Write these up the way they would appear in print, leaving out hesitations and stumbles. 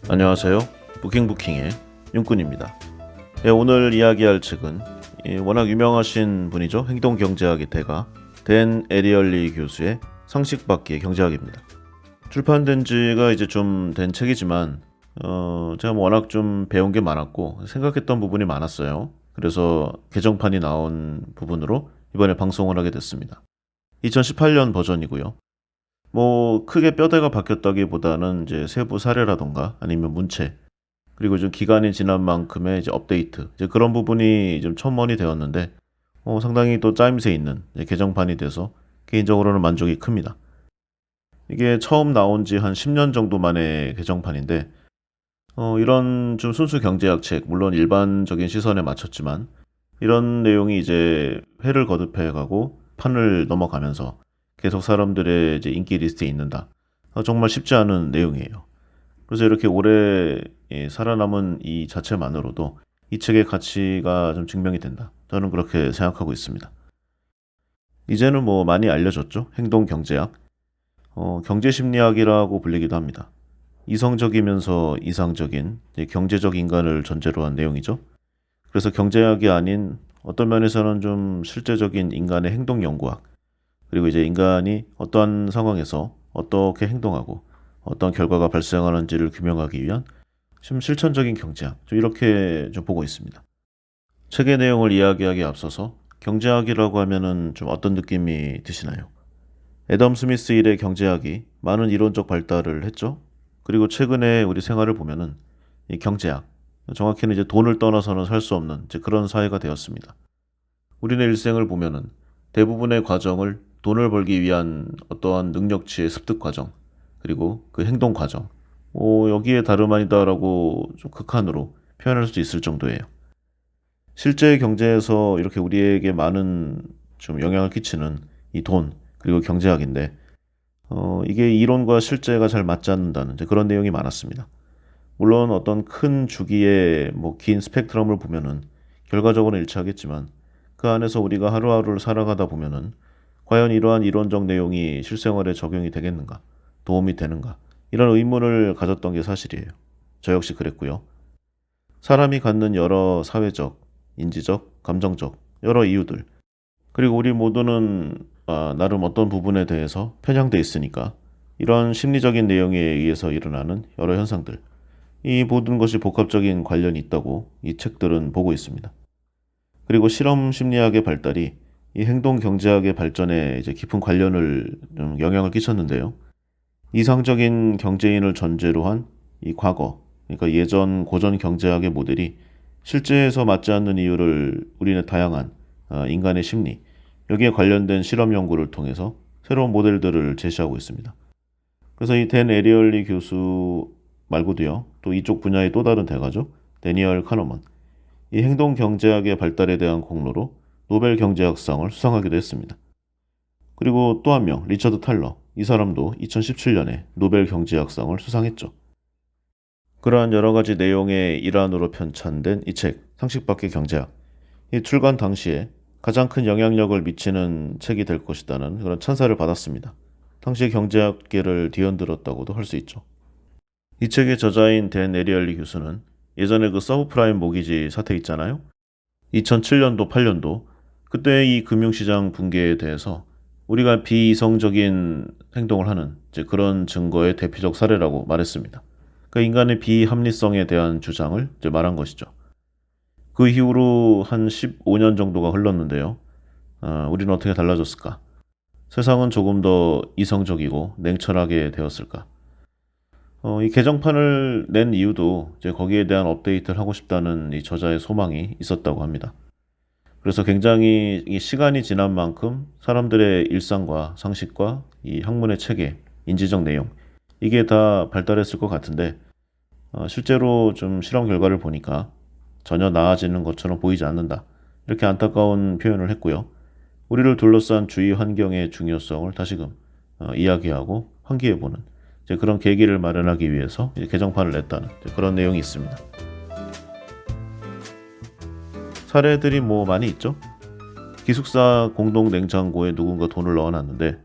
안녕하세요. 부킹부킹의 윤꾼입니다. 네, 오늘 이야기할 책은 워낙 유명하신 분이죠. 행동경제학의 대가 댄 에리얼리 교수의 상식받기의 경제학입니다. 출판된 지가 이제 좀 된 책이지만 제가 워낙 좀 배운 게 많았고 생각했던 부분이 많았어요. 그래서 개정판이 나온 부분으로 이번에 방송을 하게 됐습니다. 2018년 버전이고요. 뭐 크게 뼈대가 바뀌었다기보다는 이제 세부 사례라던가 아니면 문체 그리고 좀 기간이 지난 만큼의 이제 업데이트 이제 그런 부분이 좀 첨언이 되었는데 상당히 또 짜임새 있는 개정판이 돼서 개인적으로는 만족이 큽니다. 이게 처음 나온 지 한 10년 정도 만의 개정판인데 이런 좀 순수 경제학 책 물론 일반적인 시선에 맞췄지만 이런 내용이 이제 회를 거듭해 가고 판을 넘어가면서 계속 사람들의 이제 인기 리스트에 있는다. 정말 쉽지 않은 내용이에요. 그래서 이렇게 오래 살아남은 이 자체만으로도 이 책의 가치가 좀 증명이 된다. 저는 그렇게 생각하고 있습니다. 이제는 뭐 많이 알려졌죠. 행동경제학. 경제심리학이라고 불리기도 합니다. 이성적이면서 이상적인 경제적 인간을 전제로 한 내용이죠. 그래서 경제학이 아닌 어떤 면에서는 좀 실제적인 인간의 행동 연구학, 그리고 이제 인간이 어떠한 상황에서 어떻게 행동하고 어떤 결과가 발생하는지를 규명하기 위한 좀 실천적인 경제학, 좀 이렇게 좀 보고 있습니다. 책의 내용을 이야기하기에 앞서서 경제학이라고 하면은 좀 어떤 느낌이 드시나요? 애덤 스미스 일의 경제학이 많은 이론적 발달을 했죠. 그리고 최근에 우리 생활을 보면은 이 경제학, 정확히는 이제 돈을 떠나서는 살 수 없는 이제 그런 사회가 되었습니다. 우리네 일생을 보면은 대부분의 과정을 돈을 벌기 위한 어떠한 능력치의 습득 과정, 그리고 그 행동 과정, 여기에 다름 아니다라고 좀 극한으로 표현할 수 있을 정도예요. 실제 경제에서 이렇게 우리에게 많은 좀 영향을 끼치는 이 돈, 그리고 경제학인데, 이게 이론과 실제가 잘 맞지 않는다는 이제 그런 내용이 많았습니다. 물론 어떤 큰 주기의 뭐 긴 스펙트럼을 보면은 결과적으로는 일치하겠지만 그 안에서 우리가 하루하루를 살아가다 보면은 과연 이러한 이론적 내용이 실생활에 적용이 되겠는가? 도움이 되는가? 이런 의문을 가졌던 게 사실이에요. 저 역시 그랬고요. 사람이 갖는 여러 사회적, 인지적, 감정적 여러 이유들 그리고 우리 모두는 나름 어떤 부분에 대해서 편향돼 있으니까 이런 심리적인 내용에 의해서 일어나는 여러 현상들 이 모든 것이 복합적인 관련이 있다고 이 책들은 보고 있습니다. 그리고 실험 심리학의 발달이 이 행동 경제학의 발전에 이제 깊은 관련을 좀 영향을 끼쳤는데요. 이상적인 경제인을 전제로 한 이 과거, 그러니까 예전 고전 경제학의 모델이 실제에서 맞지 않는 이유를 우리는 다양한 인간의 심리, 여기에 관련된 실험 연구를 통해서 새로운 모델들을 제시하고 있습니다. 그래서 이 댄 에리얼리 교수 말고도요, 또 이쪽 분야의 또 다른 대가죠, 데니얼 카너먼. 이 행동 경제학의 발달에 대한 공로로 노벨 경제학상을 수상하기도 했습니다. 그리고 또 한 명, 리처드 탈러. 이 사람도 2017년에 노벨 경제학상을 수상했죠. 그러한 여러 가지 내용의 일환으로 편찬된 이 책, 상식밖의 경제학. 이 출간 당시에 가장 큰 영향력을 미치는 책이 될 것이다는 그런 찬사를 받았습니다. 당시 경제학계를 뒤흔들었다고도 할 수 있죠. 이 책의 저자인 댄 에리얼리 교수는 예전에 그 서브프라임 모기지 사태 있잖아요. 2007년도, 8년도 그때 이 금융시장 붕괴에 대해서 우리가 비이성적인 행동을 하는 이제 그런 증거의 대표적 사례라고 말했습니다. 그 인간의 비합리성에 대한 주장을 이제 말한 것이죠. 그 이후로 한 15년 정도가 흘렀는데요. 우리는 어떻게 달라졌을까? 세상은 조금 더 이성적이고 냉철하게 되었을까? 이 개정판을 낸 이유도 이제 거기에 대한 업데이트를 하고 싶다는 이 저자의 소망이 있었다고 합니다. 그래서 굉장히 이 시간이 지난 만큼 사람들의 일상과 상식과 이 학문의 체계, 인지적 내용 이게 다 발달했을 것 같은데 실제로 좀 실험 결과를 보니까 전혀 나아지는 것처럼 보이지 않는다. 이렇게 안타까운 표현을 했고요. 우리를 둘러싼 주위 환경의 중요성을 다시금 이야기하고 환기해보는 이제 그런 계기를 마련하기 위해서 이제 개정판을 냈다는 그런 내용이 있습니다. 사례들이 뭐 많이 있죠. 기숙사 공동 냉장고에 누군가 돈을 넣어놨는데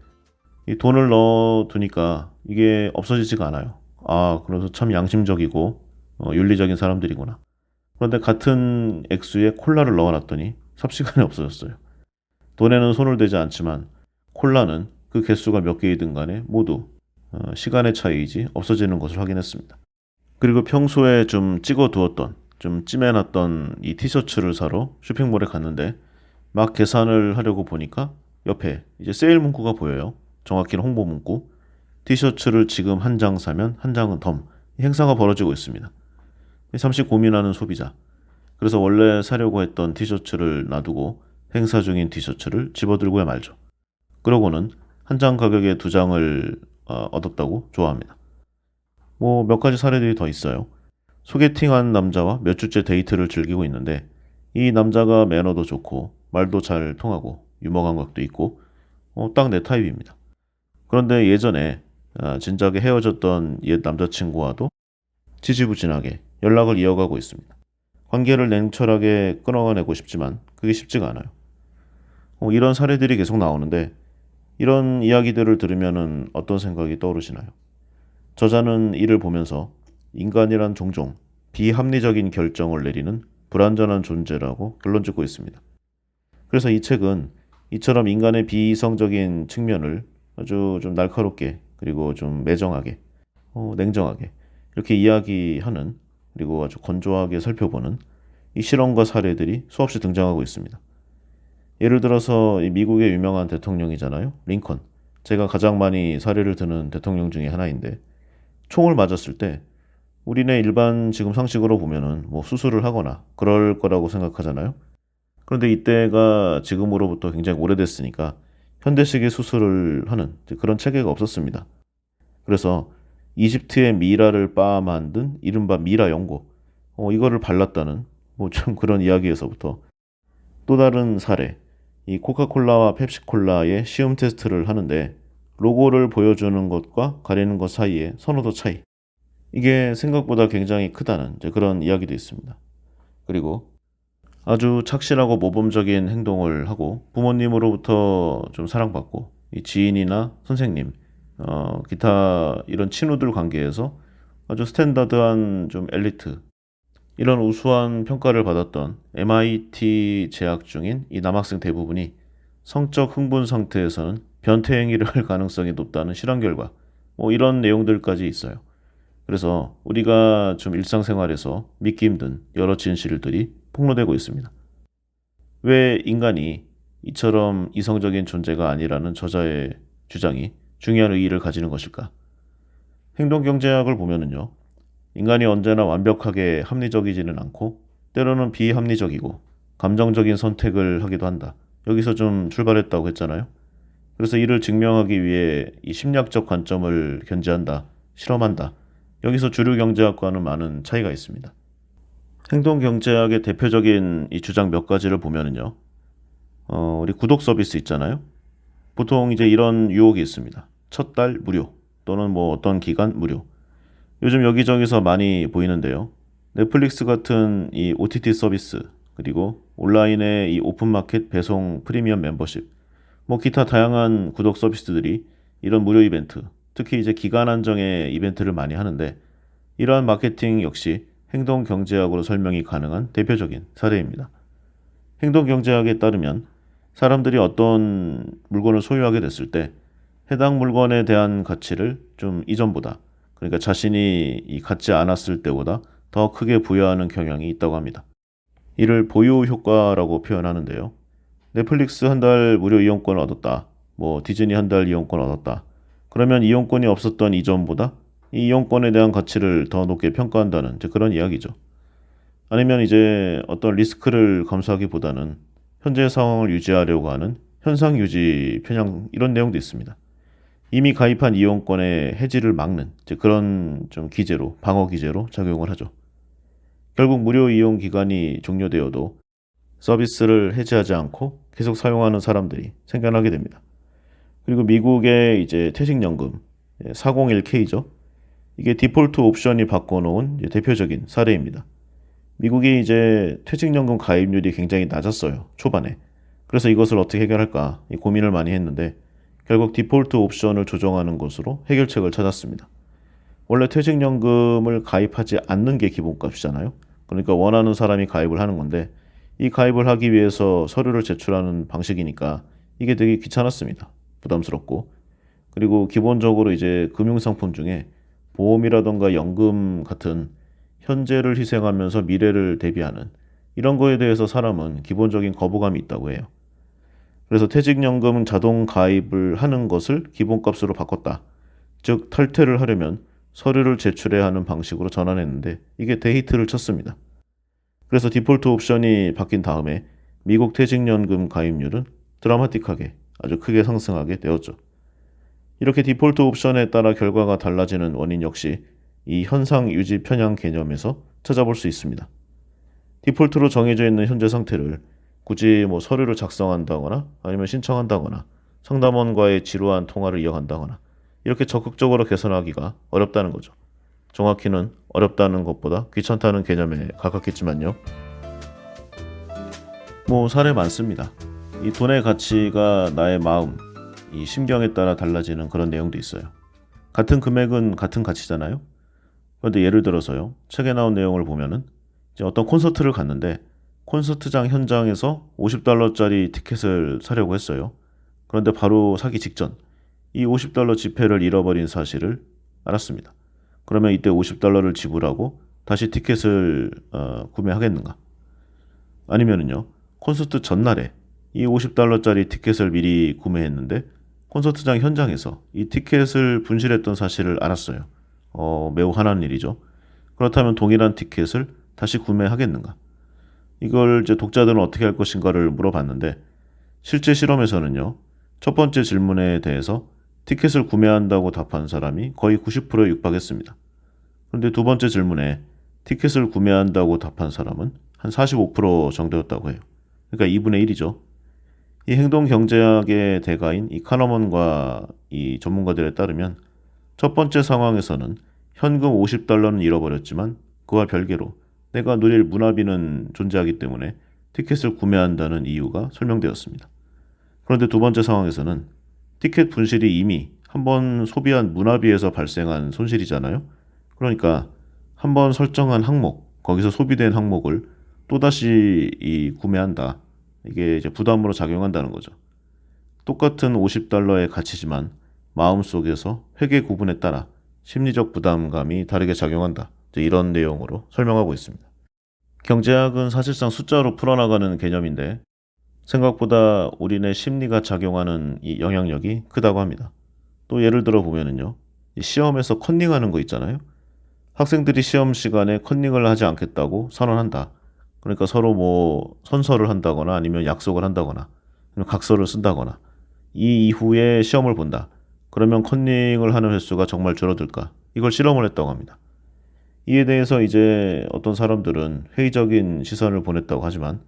이 돈을 넣어두니까 이게 없어지지가 않아요. 아, 그래서 참 양심적이고 윤리적인 사람들이구나. 그런데 같은 액수에 콜라를 넣어놨더니 삽시간에 없어졌어요. 돈에는 손을 대지 않지만 콜라는 그 개수가 몇 개이든 간에 모두 시간의 차이이지 없어지는 것을 확인했습니다. 그리고 평소에 좀 찍어두었던, 좀 찜해놨던 이 티셔츠를 사러 쇼핑몰에 갔는데 막 계산을 하려고 보니까 옆에 이제 세일 문구가 보여요. 정확히는 홍보 문구. 티셔츠를 지금 한 장 사면 한 장은 덤. 이 행사가 벌어지고 있습니다. 잠시 고민하는 소비자. 그래서 원래 사려고 했던 티셔츠를 놔두고 행사 중인 티셔츠를 집어들고야 말죠. 그러고는 한 장 가격에 두 장을 얻었다고 좋아합니다. 뭐 몇 가지 사례들이 더 있어요. 소개팅한 남자와 몇 주째 데이트를 즐기고 있는데 이 남자가 매너도 좋고 말도 잘 통하고 유머 감각도 있고 딱 내 타입입니다. 그런데 예전에 진작에 헤어졌던 옛 남자친구와도 지지부진하게 연락을 이어가고 있습니다. 관계를 냉철하게 끊어내고 싶지만 그게 쉽지가 않아요. 이런 사례들이 계속 나오는데 이런 이야기들을 들으면 어떤 생각이 떠오르시나요? 저자는 이를 보면서 인간이란 종종 비합리적인 결정을 내리는 불완전한 존재라고 결론 짓고 있습니다. 그래서 이 책은 이처럼 인간의 비이성적인 측면을 아주 좀 날카롭게 그리고 좀 매정하게 냉정하게 이렇게 이야기하는 그리고 아주 건조하게 살펴보는 이 실험과 사례들이 수없이 등장하고 있습니다. 예를 들어서 이 미국의 유명한 대통령이잖아요. 링컨. 제가 가장 많이 사례를 드는 대통령 중에 하나인데 총을 맞았을 때 우리네 일반 지금 상식으로 보면은 뭐 수술을 하거나 그럴 거라고 생각하잖아요. 그런데 이때가 지금으로부터 굉장히 오래됐으니까 현대식의 수술을 하는 그런 체계가 없었습니다. 그래서 이집트의 미라를 빻아 만든 이른바 미라 연고 이거를 발랐다는 뭐 좀 그런 이야기에서부터 또 다른 사례 이 코카콜라와 펩시콜라의 시음 테스트를 하는데 로고를 보여주는 것과 가리는 것 사이의 선호도 차이 이게 생각보다 굉장히 크다는 그런 이야기도 있습니다. 그리고 아주 착실하고 모범적인 행동을 하고 부모님으로부터 좀 사랑받고 이 지인이나 선생님, 기타 이런 친구들 관계에서 아주 스탠다드한 좀 엘리트 이런 우수한 평가를 받았던 MIT 재학 중인 이 남학생 대부분이 성적 흥분 상태에서는 변태 행위를 할 가능성이 높다는 실험 결과 뭐 이런 내용들까지 있어요. 그래서 우리가 좀 일상생활에서 믿기 힘든 여러 진실들이 폭로되고 있습니다. 왜 인간이 이처럼 이성적인 존재가 아니라는 저자의 주장이 중요한 의의를 가지는 것일까? 행동경제학을 보면은요. 인간이 언제나 완벽하게 합리적이지는 않고 때로는 비합리적이고 감정적인 선택을 하기도 한다. 여기서 좀 출발했다고 했잖아요. 그래서 이를 증명하기 위해 이 심리학적 관점을 견지한다, 실험한다. 여기서 주류 경제학과는 많은 차이가 있습니다. 행동 경제학의 대표적인 이 주장 몇 가지를 보면은요. 우리 구독 서비스 있잖아요. 보통 이제 이런 유혹이 있습니다. 첫 달 무료 또는 뭐 어떤 기간 무료. 요즘 여기저기서 많이 보이는데요. 넷플릭스 같은 이 OTT 서비스 그리고 온라인의 이 오픈마켓 배송 프리미엄 멤버십 뭐 기타 다양한 구독 서비스들이 이런 무료 이벤트 특히 이제 기간 한정의 이벤트를 많이 하는데 이러한 마케팅 역시 행동 경제학으로 설명이 가능한 대표적인 사례입니다. 행동 경제학에 따르면 사람들이 어떤 물건을 소유하게 됐을 때 해당 물건에 대한 가치를 좀 이전보다 그러니까 자신이 갖지 않았을 때보다 더 크게 부여하는 경향이 있다고 합니다. 이를 보유 효과라고 표현하는데요. 넷플릭스 한 달 무료 이용권을 얻었다. 뭐 디즈니 한 달 이용권을 얻었다. 그러면 이용권이 없었던 이전보다 이 이용권에 대한 가치를 더 높게 평가한다는 그런 이야기죠. 아니면 이제 어떤 리스크를 감수하기보다는 현재 상황을 유지하려고 하는 현상 유지 편향 이런 내용도 있습니다. 이미 가입한 이용권의 해지를 막는 그런 좀 기제로 방어 기제로 작용을 하죠. 결국 무료 이용 기간이 종료되어도 서비스를 해지하지 않고 계속 사용하는 사람들이 생겨나게 됩니다. 그리고 미국의 이제 퇴직연금 401k죠. 이게 디폴트 옵션이 바꿔놓은 대표적인 사례입니다. 미국이 이제 퇴직연금 가입률이 굉장히 낮았어요. 초반에. 그래서 이것을 어떻게 해결할까 고민을 많이 했는데 결국 디폴트 옵션을 조정하는 것으로 해결책을 찾았습니다. 원래 퇴직연금을 가입하지 않는 게 기본값이잖아요. 그러니까 원하는 사람이 가입을 하는 건데 이 가입을 하기 위해서 서류를 제출하는 방식이니까 이게 되게 귀찮았습니다. 부담스럽고. 그리고 기본적으로 이제 금융상품 중에 보험이라던가 연금 같은 현재를 희생하면서 미래를 대비하는 이런 거에 대해서 사람은 기본적인 거부감이 있다고 해요. 그래서 퇴직연금 자동 가입을 하는 것을 기본값으로 바꿨다. 즉 탈퇴를 하려면 서류를 제출해야 하는 방식으로 전환했는데 이게 대히트를 쳤습니다. 그래서 디폴트 옵션이 바뀐 다음에 미국 퇴직연금 가입률은 드라마틱하게 아주 크게 상승하게 되었죠. 이렇게 디폴트 옵션에 따라 결과가 달라지는 원인 역시 이 현상 유지 편향 개념에서 찾아볼 수 있습니다. 디폴트로 정해져 있는 현재 상태를 굳이 서류를 작성한다거나 아니면 신청한다거나 상담원과의 지루한 통화를 이어간다거나 이렇게 적극적으로 개선하기가 어렵다는 거죠. 정확히는 어렵다는 것보다 귀찮다는 개념에 가깝겠지만요. 사례 많습니다. 이 돈의 가치가 나의 마음, 이 심경에 따라 달라지는 그런 내용도 있어요. 같은 금액은 같은 가치잖아요. 그런데 예를 들어서요. 책에 나온 내용을 보면은 이제 어떤 콘서트를 갔는데 콘서트장 현장에서 $50짜리 티켓을 사려고 했어요. 그런데 바로 사기 직전 이 $50 지폐를 잃어버린 사실을 알았습니다. 그러면 이때 $50를 지불하고 다시 티켓을 구매하겠는가? 아니면은요. 콘서트 전날에 이 $50짜리 티켓을 미리 구매했는데 콘서트장 현장에서 이 티켓을 분실했던 사실을 알았어요. 매우 화나는 일이죠. 그렇다면 동일한 티켓을 다시 구매하겠는가? 이걸 이제 독자들은 어떻게 할 것인가를 물어봤는데 실제 실험에서는요. 첫 번째 질문에 대해서 티켓을 구매한다고 답한 사람이 거의 90%에 육박했습니다. 그런데 두 번째 질문에 티켓을 구매한다고 답한 사람은 한 45% 정도였다고 해요. 그러니까 2분의 1이죠. 이 행동경제학의 대가인 이 카너먼과 이 전문가들에 따르면 첫 번째 상황에서는 현금 $50는 잃어버렸지만 그와 별개로 내가 누릴 문화비는 존재하기 때문에 티켓을 구매한다는 이유가 설명되었습니다. 그런데 두 번째 상황에서는 티켓 분실이 이미 한번 소비한 문화비에서 발생한 손실이잖아요. 그러니까 한번 설정한 항목, 거기서 소비된 항목을 또다시 구매한다. 이게 이제 부담으로 작용한다는 거죠. 똑같은 $50의 가치지만 마음속에서 회계 구분에 따라 심리적 부담감이 다르게 작용한다. 이런 내용으로 설명하고 있습니다. 경제학은 사실상 숫자로 풀어나가는 개념인데 생각보다 우리네 심리가 작용하는 이 영향력이 크다고 합니다. 또 예를 들어 보면은요. 시험에서 컨닝하는 거 있잖아요. 학생들이 시험 시간에 컨닝을 하지 않겠다고 선언한다. 그러니까 서로 선서를 한다거나 아니면 약속을 한다거나 아니면 각서를 쓴다거나 이 이후에 시험을 본다. 그러면 컨닝을 하는 횟수가 정말 줄어들까? 이걸 실험을 했다고 합니다. 이에 대해서 이제 어떤 사람들은 회의적인 시선을 보냈다고 하지만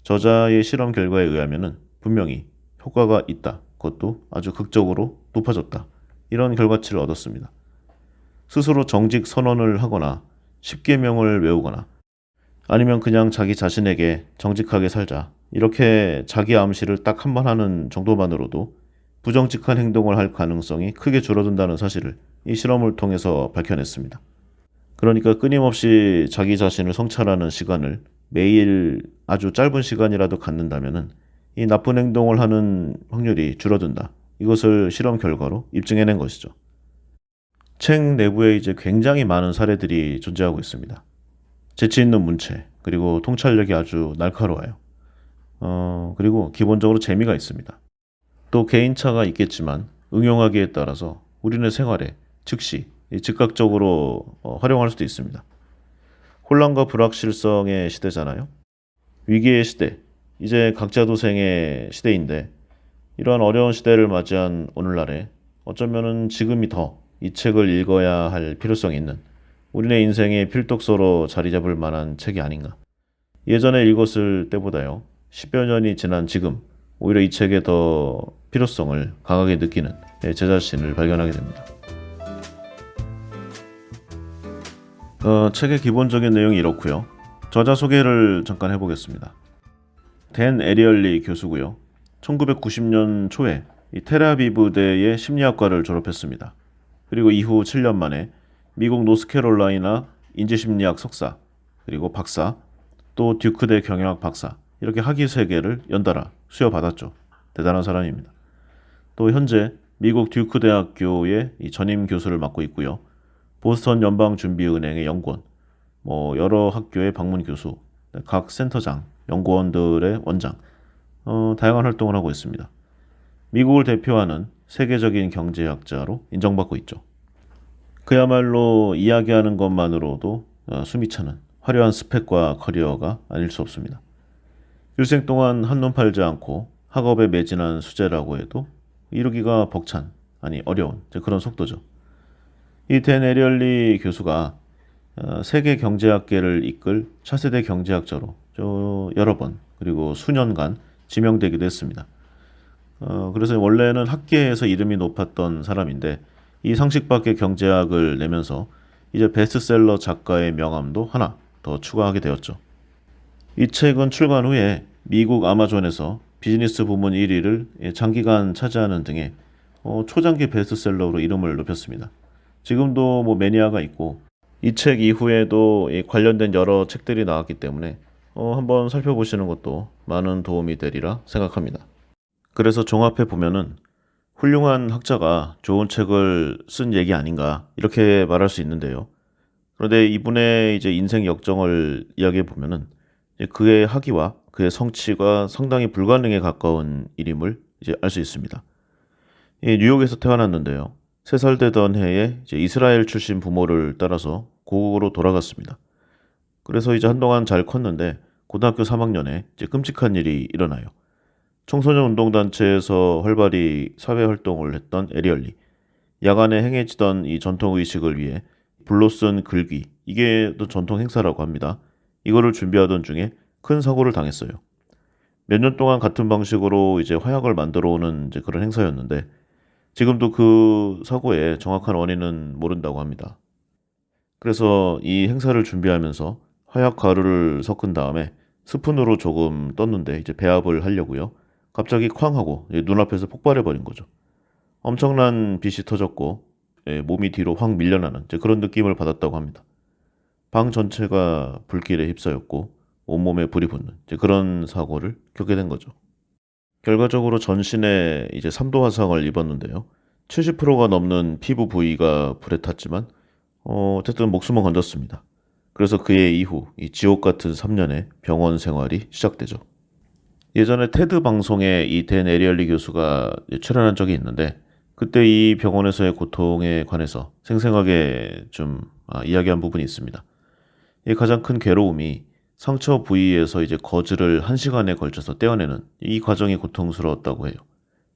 저자의 실험 결과에 의하면은 분명히 효과가 있다. 그것도 아주 극적으로 높아졌다. 이런 결과치를 얻었습니다. 스스로 정직 선언을 하거나 10계명을 외우거나 아니면 그냥 자기 자신에게 정직하게 살자. 이렇게 자기 암시를 딱 한 번 하는 정도만으로도 부정직한 행동을 할 가능성이 크게 줄어든다는 사실을 이 실험을 통해서 밝혀냈습니다. 그러니까 끊임없이 자기 자신을 성찰하는 시간을 매일 아주 짧은 시간이라도 갖는다면 이 나쁜 행동을 하는 확률이 줄어든다. 이것을 실험 결과로 입증해낸 것이죠. 책 내부에 이제 굉장히 많은 사례들이 존재하고 있습니다. 재치 있는 문체, 그리고 통찰력이 아주 날카로워요. 그리고 기본적으로 재미가 있습니다. 또 개인차가 있겠지만 응용하기에 따라서 우리네 생활에 즉시, 즉각적으로 활용할 수도 있습니다. 혼란과 불확실성의 시대잖아요. 위기의 시대, 이제 각자도생의 시대인데 이러한 어려운 시대를 맞이한 오늘날에 어쩌면은 지금이 더 이 책을 읽어야 할 필요성이 있는 우리네 인생의 필독서로 자리 잡을 만한 책이 아닌가. 예전에 읽었을 때보다요. 10여 년이 지난 지금 오히려 이 책의 더 필요성을 강하게 느끼는 제 자신을 발견하게 됩니다. 책의 기본적인 내용이 이렇고요. 저자 소개를 잠깐 해보겠습니다. 댄 에리얼리 교수고요. 1990년 초에 이 텔아비브대의 심리학과를 졸업했습니다. 그리고 이후 7년 만에 미국 노스캐롤라이나 인지심리학 석사, 그리고 박사, 또 듀크대 경영학 박사, 이렇게 학위 3개를 연달아 수여받았죠. 대단한 사람입니다. 또 현재 미국 듀크 대학교의 이 전임 교수를 맡고 있고요. 보스턴 연방준비은행의 연구원, 여러 학교의 방문 교수, 각 센터장, 연구원들의 원장, 다양한 활동을 하고 있습니다. 미국을 대표하는 세계적인 경제학자로 인정받고 있죠. 그야말로 이야기하는 것만으로도 숨이 차는 화려한 스펙과 커리어가 아닐 수 없습니다. 일생 동안 한눈 팔지 않고 학업에 매진한 수재라고 해도 이루기가 벅찬, 아니 어려운 그런 속도죠. 이 댄 에리얼리 교수가 세계 경제학계를 이끌 차세대 경제학자로 여러 번 그리고 수년간 지명되기도 했습니다. 그래서 원래는 학계에서 이름이 높았던 사람인데 이 상식 밖의 경제학을 내면서 이제 베스트셀러 작가의 명함도 하나 더 추가하게 되었죠. 이 책은 출간 후에 미국 아마존에서 비즈니스 부문 1위를 장기간 차지하는 등의 초장기 베스트셀러로 이름을 높였습니다. 지금도 매니아가 있고 이 책 이후에도 관련된 여러 책들이 나왔기 때문에 한번 살펴보시는 것도 많은 도움이 되리라 생각합니다. 그래서 종합해 보면은 훌륭한 학자가 좋은 책을 쓴 얘기 아닌가 이렇게 말할 수 있는데요. 그런데 이분의 이제 인생 역정을 이야기해 보면은 그의 학위와 그의 성취가 상당히 불가능에 가까운 일임을 이제 알 수 있습니다. 뉴욕에서 태어났는데요. 3살 되던 해에 이제 이스라엘 출신 부모를 따라서 고국으로 돌아갔습니다. 그래서 이제 한동안 잘 컸는데 고등학교 3학년에 이제 끔찍한 일이 일어나요. 청소년 운동단체에서 활발히 사회활동을 했던 에리얼리. 야간에 행해지던 이 전통의식을 위해 불로 쓴 글귀, 이게 또 전통 행사라고 합니다. 이거를 준비하던 중에 큰 사고를 당했어요. 몇 년 동안 같은 방식으로 이제 화약을 만들어 오는 이제 그런 행사였는데 지금도 그 사고의 정확한 원인은 모른다고 합니다. 그래서 이 행사를 준비하면서 화약 가루를 섞은 다음에 스푼으로 조금 떴는데 이제 배합을 하려고요. 갑자기 쾅 하고 눈앞에서 폭발해 버린 거죠. 엄청난 빛이 터졌고 몸이 뒤로 확 밀려나는 그런 느낌을 받았다고 합니다. 방 전체가 불길에 휩싸였고 온몸에 불이 붙는 그런 사고를 겪게 된 거죠. 결과적으로 전신에 이제 3도 화상을 입었는데요. 70%가 넘는 피부 부위가 불에 탔지만 어쨌든 목숨은 건졌습니다. 그래서 그의 이후 이 지옥 같은 3년의 병원 생활이 시작되죠. 예전에 테드 방송에 이 댄 에리얼리 교수가 출연한 적이 있는데 그때 이 병원에서의 고통에 관해서 생생하게 좀 이야기한 부분이 있습니다. 이 가장 큰 괴로움이 상처 부위에서 이제 거즈를 1시간에 걸쳐서 떼어내는 이 과정이 고통스러웠다고 해요.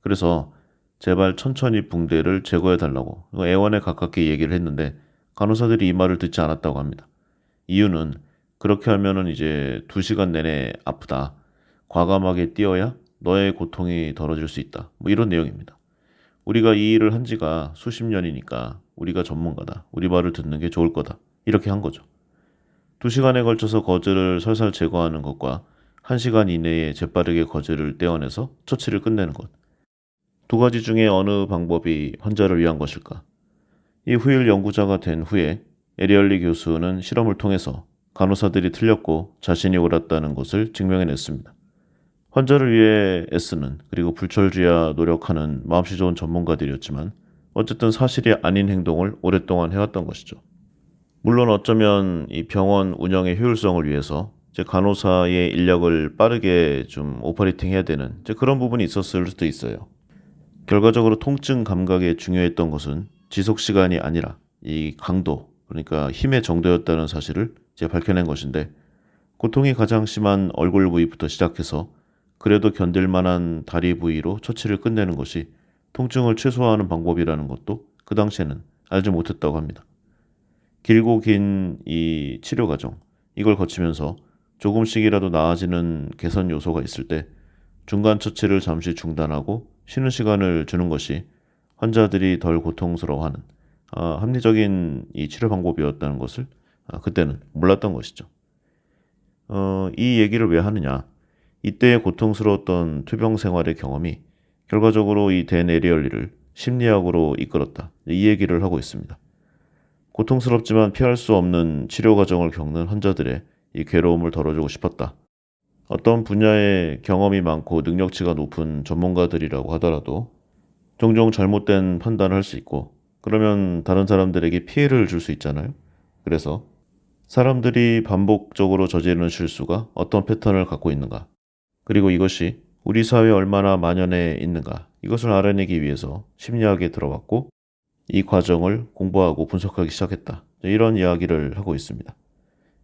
그래서 제발 천천히 붕대를 제거해 달라고 애원에 가깝게 얘기를 했는데 간호사들이 이 말을 듣지 않았다고 합니다. 이유는 그렇게 하면은 이제 2시간 내내 아프다. 과감하게 뛰어야 너의 고통이 덜어질 수 있다. 이런 내용입니다. 우리가 이 일을 한 지가 수십 년이니까 우리가 전문가다. 우리 말을 듣는 게 좋을 거다. 이렇게 한 거죠. 2시간에 걸쳐서 거즈를 살살 제거하는 것과 1시간 이내에 재빠르게 거즈를 떼어내서 처치를 끝내는 것. 2가지 중에 어느 방법이 환자를 위한 것일까? 이 후일 연구자가 된 후에 에리얼리 교수는 실험을 통해서 간호사들이 틀렸고 자신이 옳았다는 것을 증명해냈습니다. 환자를 위해 애쓰는 그리고 불철주야 노력하는 마음씨 좋은 전문가들이었지만 어쨌든 사실이 아닌 행동을 오랫동안 해왔던 것이죠. 물론 어쩌면 이 병원 운영의 효율성을 위해서 이제 간호사의 인력을 빠르게 좀 오퍼레이팅 해야 되는 이제 그런 부분이 있었을 수도 있어요. 결과적으로 통증 감각에 중요했던 것은 지속 시간이 아니라 이 강도, 그러니까 힘의 정도였다는 사실을 이제 밝혀낸 것인데 고통이 가장 심한 얼굴 부위부터 시작해서 그래도 견딜 만한 다리 부위로 처치를 끝내는 것이 통증을 최소화하는 방법이라는 것도 그 당시에는 알지 못했다고 합니다. 길고 긴 이 치료 과정, 이걸 거치면서 조금씩이라도 나아지는 개선 요소가 있을 때 중간 처치를 잠시 중단하고 쉬는 시간을 주는 것이 환자들이 덜 고통스러워하는 합리적인 이 치료 방법이었다는 것을 그때는 몰랐던 것이죠. 이 얘기를 왜 하느냐? 이때의 고통스러웠던 투병 생활의 경험이 결과적으로 이 댄 에리얼리를 심리학으로 이끌었다. 이 얘기를 하고 있습니다. 고통스럽지만 피할 수 없는 치료 과정을 겪는 환자들의 이 괴로움을 덜어주고 싶었다. 어떤 분야에 경험이 많고 능력치가 높은 전문가들이라고 하더라도 종종 잘못된 판단을 할 수 있고 그러면 다른 사람들에게 피해를 줄 수 있잖아요. 그래서 사람들이 반복적으로 저지르는 실수가 어떤 패턴을 갖고 있는가, 그리고 이것이 우리 사회에 얼마나 만연해 있는가, 이것을 알아내기 위해서 심리학에 들어갔고 이 과정을 공부하고 분석하기 시작했다. 이런 이야기를 하고 있습니다.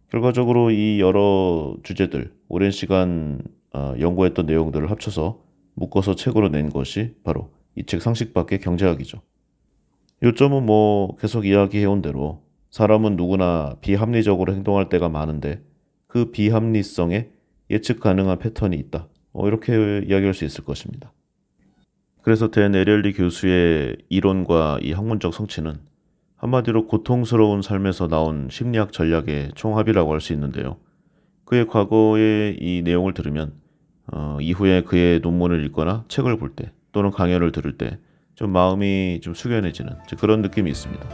결과적으로 이 여러 주제들, 오랜 시간 연구했던 내용들을 합쳐서 묶어서 책으로 낸 것이 바로 이 책 상식밖의 경제학이죠. 요점은 계속 이야기해온 대로 사람은 누구나 비합리적으로 행동할 때가 많은데 그 비합리성에 예측 가능한 패턴이 있다. 이렇게 이야기할 수 있을 것입니다. 그래서 댄 에렐리 교수의 이론과 이 학문적 성취는 한마디로 고통스러운 삶에서 나온 심리학 전략의 총합이라고 할 수 있는데요. 그의 과거의 이 내용을 들으면 이후에 그의 논문을 읽거나 책을 볼 때 또는 강연을 들을 때 좀 마음이 좀 숙연해지는 그런 느낌이 있습니다.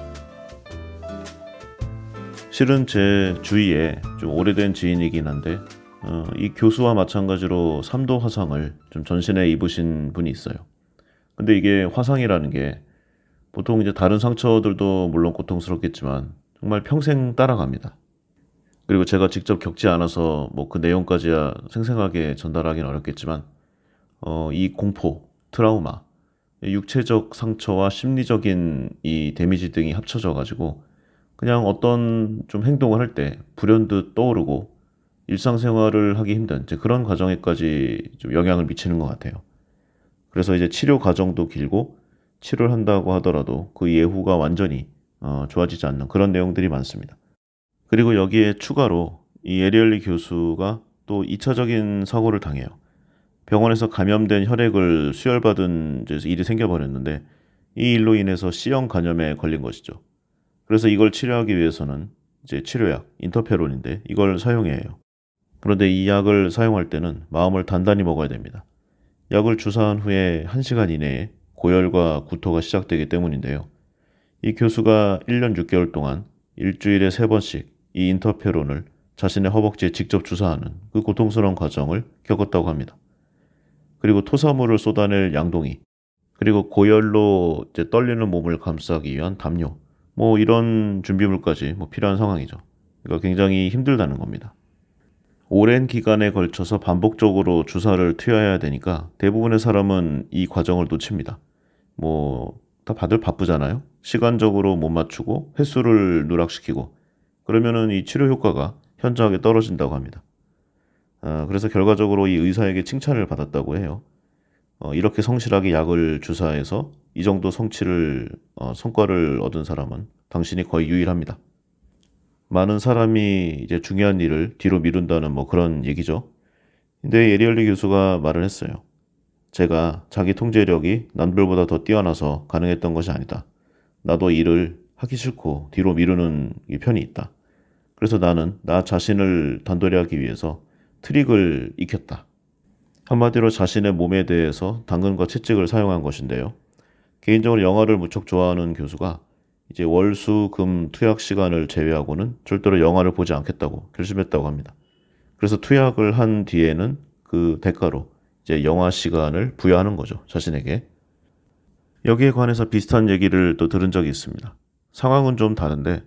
실은 제 주위에 좀 오래된 지인이긴 한데 이 교수와 마찬가지로 3도 화상을 좀 전신에 입으신 분이 있어요. 근데 이게 화상이라는 게 보통 이제 다른 상처들도 물론 고통스럽겠지만 정말 평생 따라갑니다. 그리고 제가 직접 겪지 않아서 그 내용까지야 생생하게 전달하기는 어렵겠지만 이 공포, 트라우마, 육체적 상처와 심리적인 이 데미지 등이 합쳐져 가지고 그냥 어떤 좀 행동을 할 때 불현듯 떠오르고 일상생활을 하기 힘든 그런 과정에까지 좀 영향을 미치는 것 같아요. 그래서 이제 치료 과정도 길고 치료를 한다고 하더라도 그 예후가 완전히 좋아지지 않는 그런 내용들이 많습니다. 그리고 여기에 추가로 이 에리얼리 교수가 또 2차적인 사고를 당해요. 병원에서 감염된 혈액을 수혈받은 일이 생겨버렸는데 이 일로 인해서 C형 간염에 걸린 것이죠. 그래서 이걸 치료하기 위해서는 이제 치료약, 인터페론인데 이걸 사용해야 해요. 그런데 이 약을 사용할 때는 마음을 단단히 먹어야 됩니다. 약을 주사한 후에 1시간 이내에 고열과 구토가 시작되기 때문인데요. 이 교수가 1년 6개월 동안 일주일에 3번씩 이 인터페론을 자신의 허벅지에 직접 주사하는 그 고통스러운 과정을 겪었다고 합니다. 그리고 토사물을 쏟아낼 양동이, 그리고 고열로 이제 떨리는 몸을 감싸기 위한 담요, 이런 준비물까지 필요한 상황이죠. 그러니까 굉장히 힘들다는 겁니다. 오랜 기간에 걸쳐서 반복적으로 주사를 투여해야 되니까 대부분의 사람은 이 과정을 놓칩니다. 다 다들 바쁘잖아요. 시간적으로 못 맞추고 횟수를 누락시키고 그러면은 이 치료 효과가 현저하게 떨어진다고 합니다. 그래서 결과적으로 이 의사에게 칭찬을 받았다고 해요. 이렇게 성실하게 약을 주사해서 이 정도 성과를 얻은 사람은 당신이 거의 유일합니다. 많은 사람이 이제 중요한 일을 뒤로 미룬다는 그런 얘기죠. 근데 에리얼리 교수가 말을 했어요. 제가 자기 통제력이 남들보다 더 뛰어나서 가능했던 것이 아니다. 나도 일을 하기 싫고 뒤로 미루는 편이 있다. 그래서 나는 나 자신을 단도리하기 위해서 트릭을 익혔다. 한마디로 자신의 몸에 대해서 당근과 채찍을 사용한 것인데요. 개인적으로 영화를 무척 좋아하는 교수가 이제 월, 수, 금 투약 시간을 제외하고는 절대로 영화를 보지 않겠다고 결심했다고 합니다. 그래서 투약을 한 뒤에는 그 대가로 이제 영화 시간을 부여하는 거죠. 자신에게. 여기에 관해서 비슷한 얘기를 또 들은 적이 있습니다. 상황은 좀 다른데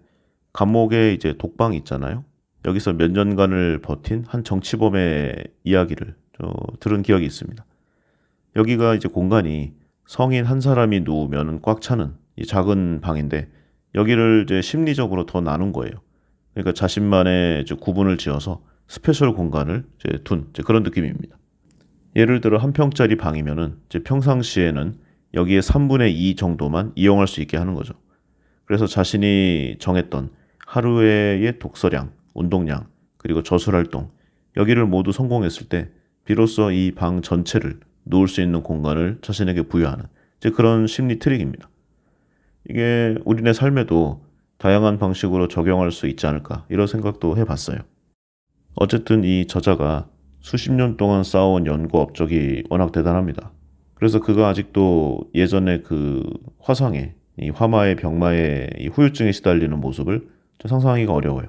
감옥에 이제 독방이 있잖아요. 여기서 몇 년간을 버틴 한 정치범의 이야기를 들은 기억이 있습니다. 여기가 이제 공간이 성인 한 사람이 누우면 꽉 차는 이 작은 방인데 여기를 이제 심리적으로 더 나눈 거예요. 그러니까 자신만의 이제 구분을 지어서 스페셜 공간을 이제 둔 그런 느낌입니다. 예를 들어 한 평짜리 방이면은 이제 평상시에는 여기에 3분의 2 정도만 이용할 수 있게 하는 거죠. 그래서 자신이 정했던 하루의 독서량, 운동량, 그리고 저술활동, 여기를 모두 성공했을 때 비로소 이 방 전체를 누울 수 있는 공간을 자신에게 부여하는 이제 그런 심리 트릭입니다. 이게 우리네 삶에도 다양한 방식으로 적용할 수 있지 않을까 이런 생각도 해봤어요. 어쨌든 이 저자가 수십 년 동안 쌓아온 연구 업적이 워낙 대단합니다. 그래서 그가 아직도 예전에 그 화상에 이 화마의 병마의 이 후유증에 시달리는 모습을 좀 상상하기가 어려워요.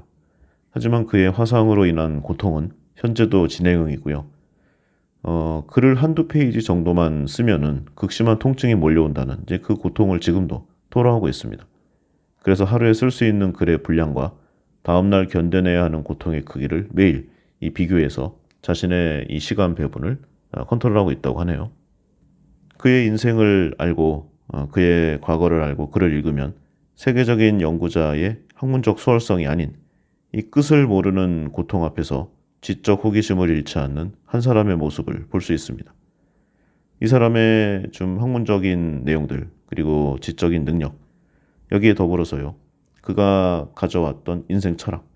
하지만 그의 화상으로 인한 고통은 현재도 진행형이고요. 글을 한두 페이지 정도만 쓰면은 극심한 통증이 몰려온다는 이제 그 고통을 지금도 토로하고 있습니다. 그래서 하루에 쓸 수 있는 글의 분량과 다음날 견뎌내야 하는 고통의 크기를 매일 이 비교해서 자신의 이 시간 배분을 컨트롤하고 있다고 하네요. 그의 인생을 알고 그의 과거를 알고 글을 읽으면 세계적인 연구자의 학문적 수월성이 아닌 이 끝을 모르는 고통 앞에서 지적 호기심을 잃지 않는 한 사람의 모습을 볼 수 있습니다. 이 사람의 좀 학문적인 내용들 그리고 지적인 능력 여기에 더불어서요. 그가 가져왔던 인생 철학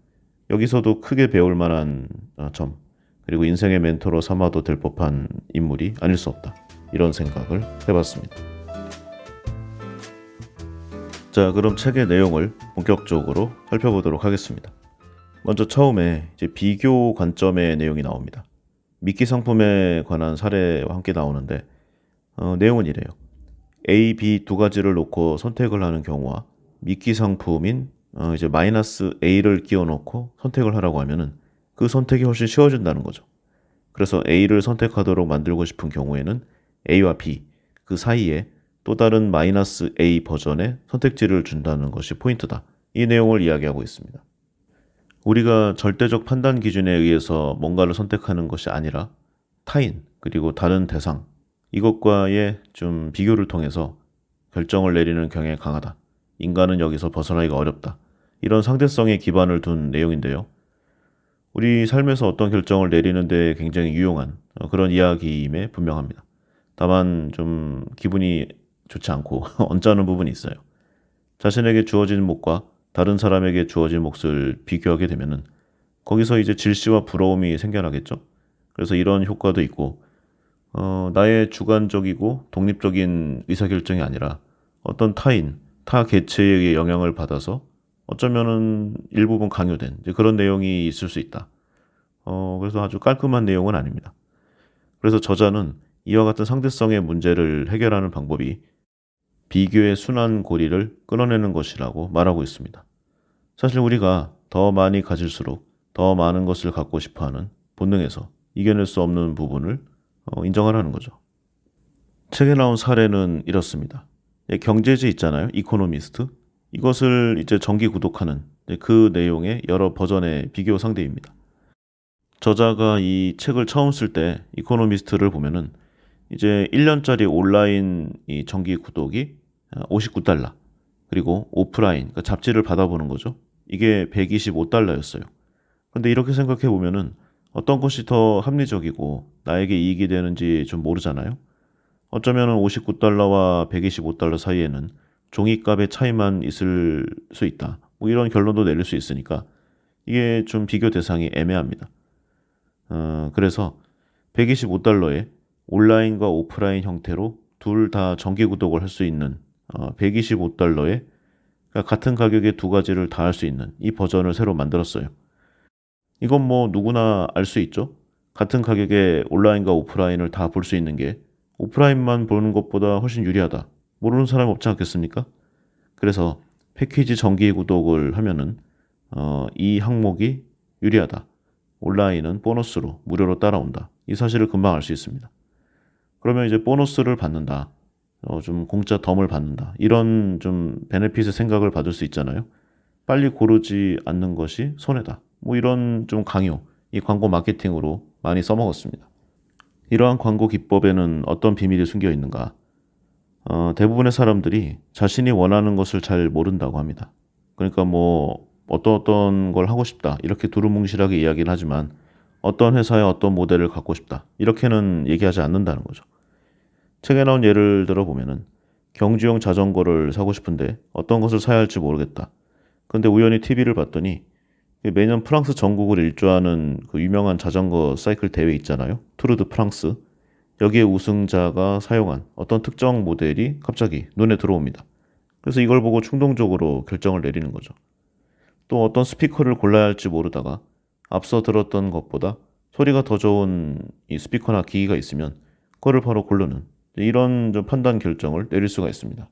여기서도 크게 배울 만한 점 그리고 인생의 멘토로 삼아도 될 법한 인물이 아닐 수 없다. 이런 생각을 해봤습니다. 자, 그럼 책의 내용을 본격적으로 살펴보도록 하겠습니다. 먼저 처음에 이제 비교 관점의 내용이 나옵니다. 미끼 상품에 관한 사례와 함께 나오는데 내용은 이래요. A, B 두 가지를 놓고 선택을 하는 경우와 미끼 상품인 이제 마이너스 A를 끼워 넣고 선택을 하라고 하면은 그 선택이 훨씬 쉬워진다는 거죠. 그래서 A를 선택하도록 만들고 싶은 경우에는 A와 B 그 사이에 또 다른 마이너스 A 버전의 선택지를 준다는 것이 포인트다. 이 내용을 이야기하고 있습니다. 우리가 절대적 판단 기준에 의해서 뭔가를 선택하는 것이 아니라 타인 그리고 다른 대상 이것과의 좀 비교를 통해서 결정을 내리는 경향이 강하다. 인간은 여기서 벗어나기가 어렵다. 이런 상대성에 기반을 둔 내용인데요. 우리 삶에서 어떤 결정을 내리는 데 굉장히 유용한 그런 이야기임에 분명합니다. 다만 좀 기분이 좋지 않고 언짢은 부분이 있어요. 자신에게 주어진 몫과 다른 사람에게 주어진 몫을 비교하게 되면은 거기서 이제 질시와 부러움이 생겨나겠죠. 그래서 이런 효과도 있고 나의 주관적이고 독립적인 의사결정이 아니라 어떤 타인, 타 개체에 의해 영향을 받아서 어쩌면은 일부분 강요된 이제 그런 내용이 있을 수 있다. 그래서 아주 깔끔한 내용은 아닙니다. 그래서 저자는 이와 같은 상대성의 문제를 해결하는 방법이 비교의 순환 고리를 끊어내는 것이라고 말하고 있습니다. 사실 우리가 더 많이 가질수록 더 많은 것을 갖고 싶어하는 본능에서 이겨낼 수 없는 부분을 인정하라는 거죠. 책에 나온 사례는 이렇습니다. 경제지 있잖아요. 이코노미스트. 이것을 이제 정기 구독하는 그 내용의 여러 버전의 비교 상대입니다. 저자가 이 책을 처음 쓸 때 이코노미스트를 보면은 이제 1년짜리 온라인 이 정기 구독이 $59 그리고 오프라인 그러니까 잡지를 받아보는 거죠. 이게 $125였어요. 근데 이렇게 생각해 보면은 어떤 것이 더 합리적이고 나에게 이익이 되는지 좀 모르잖아요. 어쩌면은 $59와 $125 사이에는 종이값의 차이만 있을 수 있다. 뭐 이런 결론도 내릴 수 있으니까 이게 좀 비교 대상이 애매합니다. 그래서 $125에 온라인과 오프라인 형태로 둘 다 정기 구독을 할 수 있는 $125에 그러니까 같은 가격의 두 가지를 다 할 수 있는 이 버전을 새로 만들었어요. 이건 뭐 누구나 알 수 있죠. 같은 가격에 온라인과 오프라인을 다 볼 수 있는 게 오프라인만 보는 것보다 훨씬 유리하다. 모르는 사람 없지 않겠습니까? 그래서 패키지 정기 구독을 하면은 이 항목이 유리하다. 온라인은 보너스로 무료로 따라온다. 이 사실을 금방 알 수 있습니다. 그러면 이제 보너스를 받는다. 좀 공짜 덤을 받는다. 이런 좀 베네핏의 생각을 받을 수 있잖아요. 빨리 고르지 않는 것이 손해다. 뭐 이런 좀 강요, 이 광고 마케팅으로 많이 써먹었습니다. 이러한 광고 기법에는 어떤 비밀이 숨겨 있는가? 대부분의 사람들이 자신이 원하는 것을 잘 모른다고 합니다. 그러니까 뭐 어떤 걸 하고 싶다 이렇게 두루뭉실하게 이야기를 하지만 어떤 회사의 어떤 모델을 갖고 싶다 이렇게는 얘기하지 않는다는 거죠. 책에 나온 예를 들어 보면은 경주용 자전거를 사고 싶은데 어떤 것을 사야 할지 모르겠다. 근데 우연히 TV를 봤더니 매년 프랑스 전국을 일주하는 그 유명한 자전거 사이클 대회 있잖아요. 투르 드 프랑스. 여기에 우승자가 사용한 어떤 특정 모델이 갑자기 눈에 들어옵니다. 그래서 이걸 보고 충동적으로 결정을 내리는 거죠. 또 어떤 스피커를 골라야 할지 모르다가 앞서 들었던 것보다 소리가 더 좋은 이 스피커나 기기가 있으면 그거를 바로 고르는 이런 좀 판단 결정을 내릴 수가 있습니다.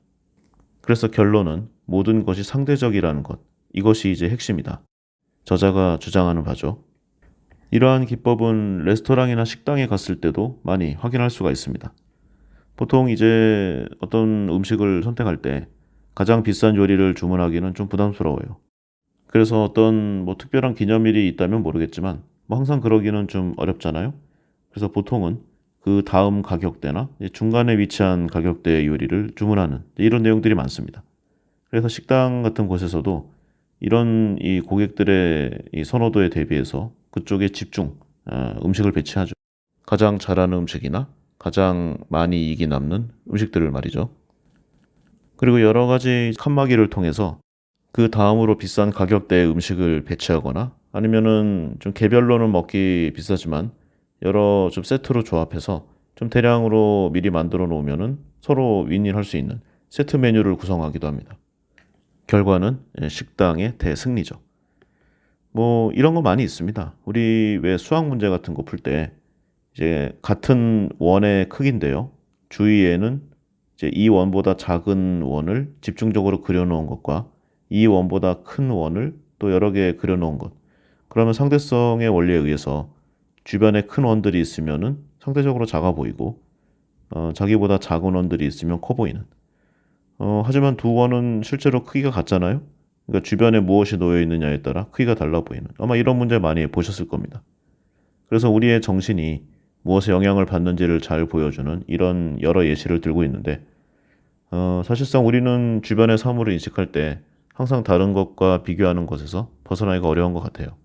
그래서 결론은 모든 것이 상대적이라는 것. 이것이 이제 핵심이다. 저자가 주장하는 바죠. 이러한 기법은 레스토랑이나 식당에 갔을 때도 많이 확인할 수가 있습니다. 보통 이제 어떤 음식을 선택할 때 가장 비싼 요리를 주문하기는 좀 부담스러워요. 그래서 어떤 뭐 특별한 기념일이 있다면 모르겠지만 뭐 항상 그러기는 좀 어렵잖아요. 그래서 보통은 그 다음 가격대나 중간에 위치한 가격대의 요리를 주문하는 이런 내용들이 많습니다. 그래서 식당 같은 곳에서도 이런 이 고객들의 이 선호도에 대비해서 그쪽에 집중 음식을 배치하죠. 가장 잘하는 음식이나 가장 많이 이익이 남는 음식들을 말이죠. 그리고 여러 가지 칸막이를 통해서 그 다음으로 비싼 가격대의 음식을 배치하거나 아니면은 좀 개별로는 먹기 비싸지만 여러 좀 세트로 조합해서 좀 대량으로 미리 만들어 놓으면은 서로 윈윈할 수 있는 세트 메뉴를 구성하기도 합니다. 결과는 식당의 대승리죠. 뭐 이런 거 많이 있습니다. 우리 왜 수학 문제 같은 거 풀 때 이제 같은 원의 크기인데요. 주위에는 이제 이 원보다 작은 원을 집중적으로 그려놓은 것과 이 원보다 큰 원을 또 여러 개 그려놓은 것. 그러면 상대성의 원리에 의해서 주변에 큰 원들이 있으면은 상대적으로 작아 보이고 자기보다 작은 원들이 있으면 커 보이는. 하지만 두 원은 실제로 크기가 같잖아요. 그러니까 주변에 무엇이 놓여 있느냐에 따라 크기가 달라 보이는. 아마 이런 문제 많이 보셨을 겁니다. 그래서 우리의 정신이 무엇에 영향을 받는지를 잘 보여주는 이런 여러 예시를 들고 있는데 사실상 우리는 주변의 사물을 인식할 때 항상 다른 것과 비교하는 것에서 벗어나기가 어려운 것 같아요.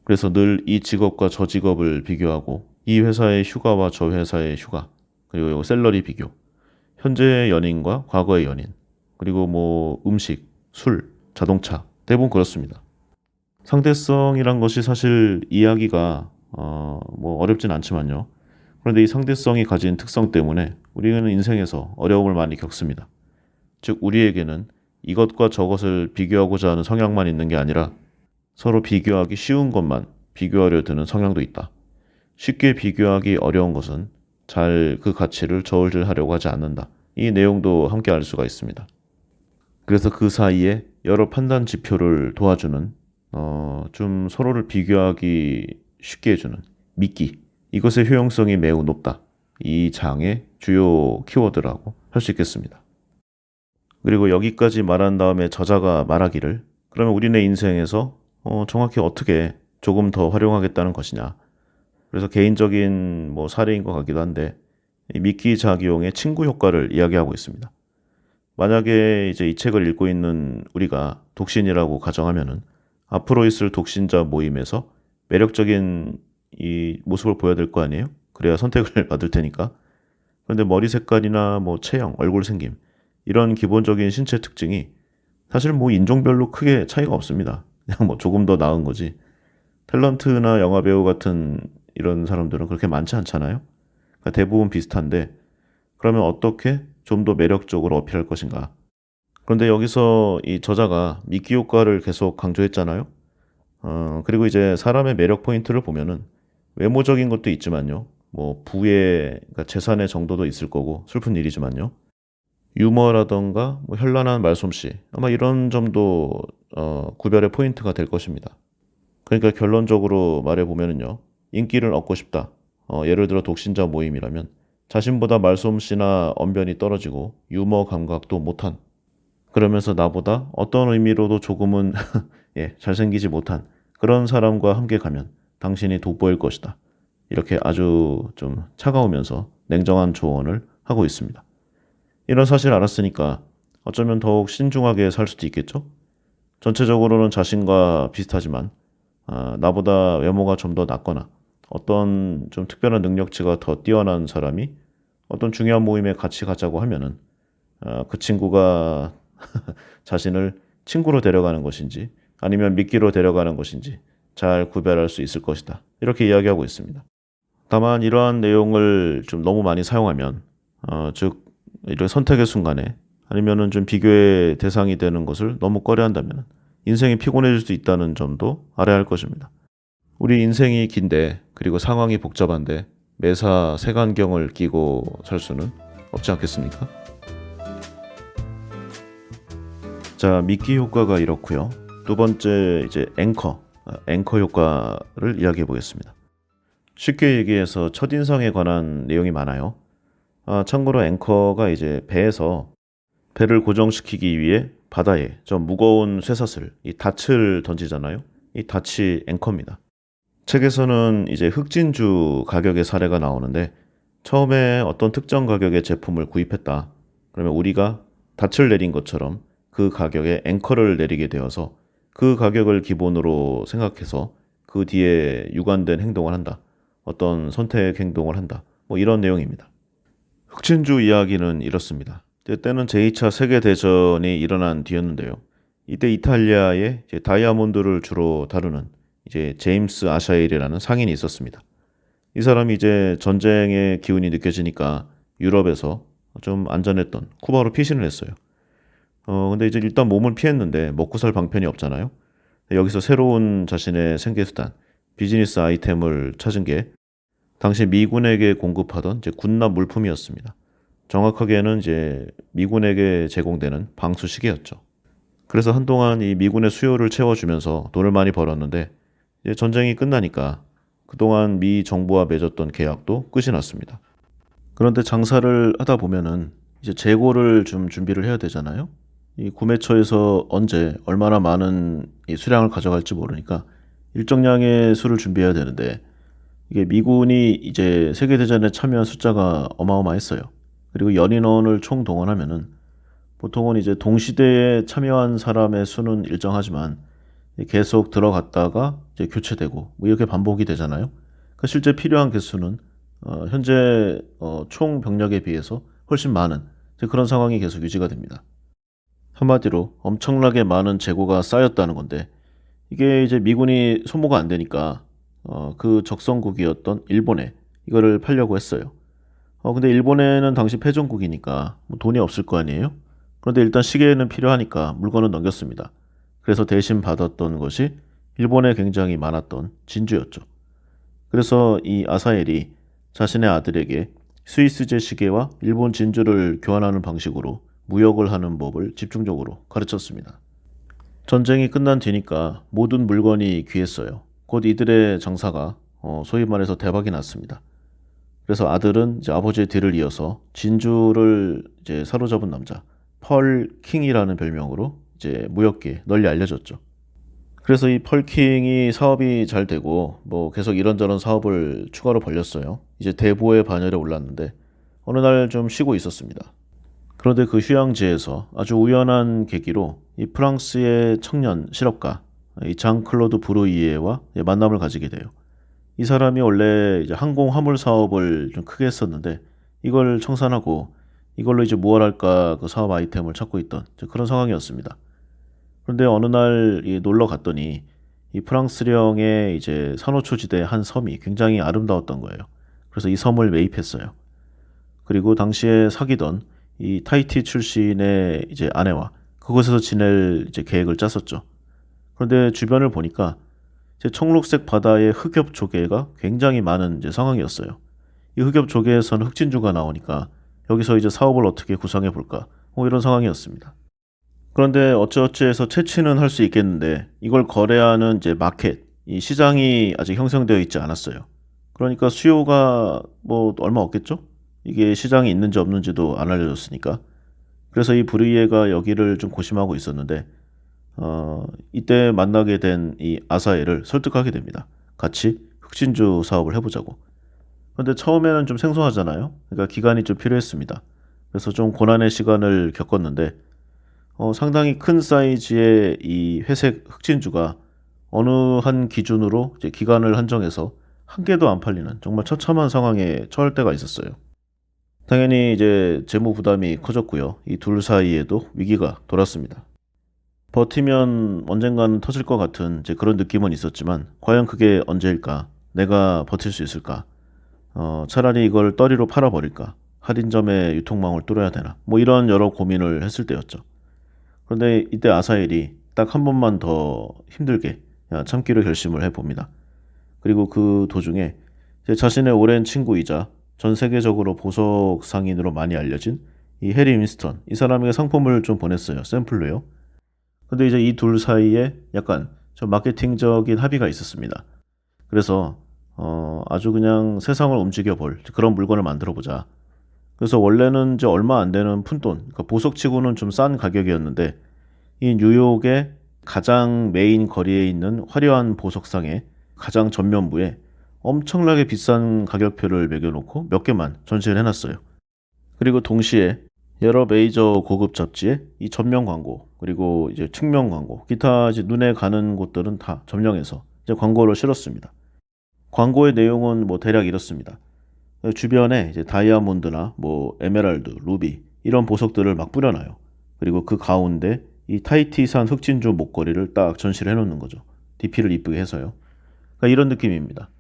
그래서 늘 이 직업과 저 직업을 비교하고 이 회사의 휴가와 저 회사의 휴가 그리고 샐러리 비교 현재의 연인과 과거의 연인 그리고 뭐 음식, 술, 자동차 대부분 그렇습니다. 상대성이란 것이 사실 이야기가 뭐 어렵진 않지만요. 그런데 이 상대성이 가진 특성 때문에 우리는 인생에서 어려움을 많이 겪습니다. 즉 우리에게는 이것과 저것을 비교하고자 하는 성향만 있는 게 아니라 서로 비교하기 쉬운 것만 비교하려 드는 성향도 있다. 쉽게 비교하기 어려운 것은 잘 그 가치를 저울질하려고 하지 않는다. 이 내용도 함께 알 수가 있습니다. 그래서 그 사이에 여러 판단 지표를 도와주는 좀 서로를 비교하기 쉽게 해주는 미끼 이것의 효용성이 매우 높다. 이 장의 주요 키워드라고 할 수 있겠습니다. 그리고 여기까지 말한 다음에 저자가 말하기를 그러면 우리네 인생에서 정확히 어떻게 조금 더 활용하겠다는 것이냐. 그래서 개인적인 뭐 사례인 것 같기도 한데 이 미끼 작용의 친구 효과를 이야기하고 있습니다. 만약에 이제 이 책을 읽고 있는 우리가 독신이라고 가정하면은 앞으로 있을 독신자 모임에서 매력적인 이 모습을 보여야 될 거 아니에요? 그래야 선택을 받을 테니까. 그런데 머리 색깔이나 뭐 체형, 얼굴 생김 이런 기본적인 신체 특징이 사실 뭐 인종별로 크게 차이가 없습니다. 그냥 뭐 조금 더 나은 거지. 탤런트나 영화배우 같은 이런 사람들은 그렇게 많지 않잖아요. 그러니까 대부분 비슷한데 그러면 어떻게 좀 더 매력적으로 어필할 것인가? 그런데 여기서 이 저자가 미끼 효과를 계속 강조했잖아요. 그리고 이제 사람의 매력 포인트를 보면은 외모적인 것도 있지만요. 뭐 부의 그러니까 재산의 정도도 있을 거고 슬픈 일이지만요. 유머라던가 뭐 현란한 말솜씨 아마 이런 점도 구별의 포인트가 될 것입니다. 그러니까 결론적으로 말해보면은요. 인기를 얻고 싶다. 예를 들어 독신자 모임이라면 자신보다 말솜씨나 언변이 떨어지고 유머 감각도 못한 그러면서 나보다 어떤 의미로도 조금은 잘생기지 못한 그런 사람과 함께 가면 당신이 돋보일 것이다. 이렇게 아주 좀 차가우면서 냉정한 조언을 하고 있습니다. 이런 사실을 알았으니까 어쩌면 더욱 신중하게 살 수도 있겠죠? 전체적으로는 자신과 비슷하지만 나보다 외모가 좀 더 낫거나 어떤 좀 특별한 능력치가 더 뛰어난 사람이 어떤 중요한 모임에 같이 가자고 하면은 그 친구가 자신을 친구로 데려가는 것인지 아니면 미끼로 데려가는 것인지 잘 구별할 수 있을 것이다. 이렇게 이야기하고 있습니다. 다만 이러한 내용을 좀 너무 많이 사용하면 즉 이런 선택의 순간에 아니면은 좀 비교의 대상이 되는 것을 너무 꺼려한다면 인생이 피곤해질 수 있다는 점도 알아야 할 것입니다. 우리 인생이 긴데 그리고 상황이 복잡한데 매사 색안경을 끼고 살 수는 없지 않겠습니까? 자, 미끼 효과가 이렇고요. 두 번째 이제 앵커 효과를 이야기해 보겠습니다. 쉽게 얘기해서 첫인상에 관한 내용이 많아요. 참고로 앵커가 이제 배에서 배를 고정시키기 위해 바다에 좀 무거운 쇠사슬, 이 닻을 던지잖아요. 이 닻이 앵커입니다. 책에서는 이제 흑진주 가격의 사례가 나오는데 처음에 어떤 특정 가격의 제품을 구입했다. 그러면 우리가 닻을 내린 것처럼 그 가격에 앵커를 내리게 되어서 그 가격을 기본으로 생각해서 그 뒤에 유관된 행동을 한다. 어떤 선택 행동을 한다. 뭐 이런 내용입니다. 흑진주 이야기는 이렇습니다. 때는 제2차 세계대전이 일어난 뒤였는데요. 이때 이탈리아에 이제 다이아몬드를 주로 다루는 이제 제임스 아샤일이라는 상인이 있었습니다. 이 사람이 이제 전쟁의 기운이 느껴지니까 유럽에서 좀 안전했던 쿠바로 피신을 했어요. 근데 이제 일단 몸을 피했는데 먹고 살 방편이 없잖아요. 여기서 새로운 자신의 생계수단, 비즈니스 아이템을 찾은 게 당시 미군에게 공급하던 이제 군납 물품이었습니다. 정확하게는 이제 미군에게 제공되는 방수시계였죠. 그래서 한동안 이 미군의 수요를 채워주면서 돈을 많이 벌었는데 이제 전쟁이 끝나니까 그동안 미 정부와 맺었던 계약도 끝이 났습니다. 그런데 장사를 하다 보면은 이제 재고를 좀 준비를 해야 되잖아요. 이 구매처에서 언제 얼마나 많은 이 수량을 가져갈지 모르니까 일정량의 수를 준비해야 되는데 이게 미군이 이제 세계대전에 참여한 숫자가 어마어마했어요. 그리고 연인원을 총동원하면은 보통은 이제 동시대에 참여한 사람의 수는 일정하지만 계속 들어갔다가 이제 교체되고 뭐 이렇게 반복이 되잖아요. 그러니까 실제 필요한 개수는 현재 총 병력에 비해서 훨씬 많은 그런 상황이 계속 유지가 됩니다. 한마디로 엄청나게 많은 재고가 쌓였다는 건데 이게 이제 미군이 소모가 안 되니까 그 적성국이었던 일본에 이거를 팔려고 했어요. 근데 일본에는 당시 패전국이니까 뭐 돈이 없을 거 아니에요? 그런데 일단 시계는 필요하니까 물건을 넘겼습니다. 그래서 대신 받았던 것이 일본에 굉장히 많았던 진주였죠. 그래서 이 아사엘이 자신의 아들에게 스위스제 시계와 일본 진주를 교환하는 방식으로 무역을 하는 법을 집중적으로 가르쳤습니다. 전쟁이 끝난 뒤니까 모든 물건이 귀했어요. 곧 이들의 장사가 소위 말해서 대박이 났습니다. 그래서 아들은 이제 아버지의 뒤를 이어서 진주를 이제 사로잡은 남자 펄 킹이라는 별명으로 이제 무역계에 널리 알려졌죠. 그래서 이 펄킹이 사업이 잘 되고 뭐 계속 이런저런 사업을 추가로 벌렸어요. 이제 대부의 반열에 올랐는데 어느 날 좀 쉬고 있었습니다. 그런데 그 휴양지에서 아주 우연한 계기로 이 프랑스의 청년 실업가 이 장클로드 브루이에와 만남을 가지게 돼요. 이 사람이 원래 이제 항공 화물 사업을 좀 크게 했었는데 이걸 청산하고 이걸로 이제 무엇 할까 그 사업 아이템을 찾고 있던 그런 상황이었습니다. 그런데 어느 날 놀러 갔더니 이 프랑스령의 이제 산호초지대 한 섬이 굉장히 아름다웠던 거예요. 그래서 이 섬을 매입했어요. 그리고 당시에 사귀던 이 타히티 출신의 이제 아내와 그곳에서 지낼 이제 계획을 짰었죠. 그런데 주변을 보니까 이제 청록색 바다의 흑엽 조개가 굉장히 많은 이제 상황이었어요. 이 흑엽 조개에서는 흑진주가 나오니까 여기서 이제 사업을 어떻게 구성해 볼까 뭐 이런 상황이었습니다. 그런데 어찌어찌해서 채취는 할 수 있겠는데 이걸 거래하는 이제 마켓, 이 시장이 아직 형성되어 있지 않았어요. 그러니까 수요가 뭐 얼마 없겠죠? 이게 시장이 있는지 없는지도 안 알려졌으니까. 그래서 이 브루이에가 여기를 좀 고심하고 있었는데 이때 만나게 된 이 아사엘을 설득하게 됩니다. 같이 흑진주 사업을 해보자고. 그런데 처음에는 좀 생소하잖아요. 그러니까 기간이 좀 필요했습니다. 그래서 좀 고난의 시간을 겪었는데 상당히 큰 사이즈의 이 회색 흑진주가 어느 한 기준으로 이제 기간을 한정해서 한 개도 안 팔리는 정말 처참한 상황에 처할 때가 있었어요. 당연히 이제 재무 부담이 커졌고요. 이 둘 사이에도 위기가 돌았습니다. 버티면 언젠가는 터질 것 같은 이제 그런 느낌은 있었지만 과연 그게 언제일까? 내가 버틸 수 있을까? 차라리 이걸 떠리로 팔아버릴까? 할인점에 유통망을 뚫어야 되나? 뭐 이런 여러 고민을 했을 때였죠. 그런데 이때 아사엘이 딱 한 번만 더 힘들게 참기로 결심을 해봅니다. 그리고 그 도중에 자신의 오랜 친구이자 전 세계적으로 보석 상인으로 많이 알려진 이 해리 윈스턴 이 사람에게 상품을 좀 보냈어요. 샘플로요. 근데 이제 이 둘 사이에 약간 좀 마케팅적인 합의가 있었습니다. 그래서 아주 그냥 세상을 움직여 볼 그런 물건을 만들어 보자. 그래서 원래는 이제 얼마 안 되는 푼돈, 그러니까 보석치고는 좀 싼 가격이었는데 이 뉴욕의 가장 메인 거리에 있는 화려한 보석상의 가장 전면부에 엄청나게 비싼 가격표를 매겨놓고 몇 개만 전시를 해놨어요. 그리고 동시에 여러 메이저 고급 잡지에 이 전면 광고, 그리고 이제 측면 광고, 기타 이제 눈에 가는 곳들은 다 점령해서 이제 광고를 실었습니다. 광고의 내용은 뭐 대략 이렇습니다. 주변에 이제 다이아몬드나 뭐 에메랄드, 루비 이런 보석들을 막 뿌려놔요. 그리고 그 가운데 이 타이티산 흑진주 목걸이를 딱 전시를 해놓는 거죠. DP를 이쁘게 해서요. 그러니까 이런 느낌입니다.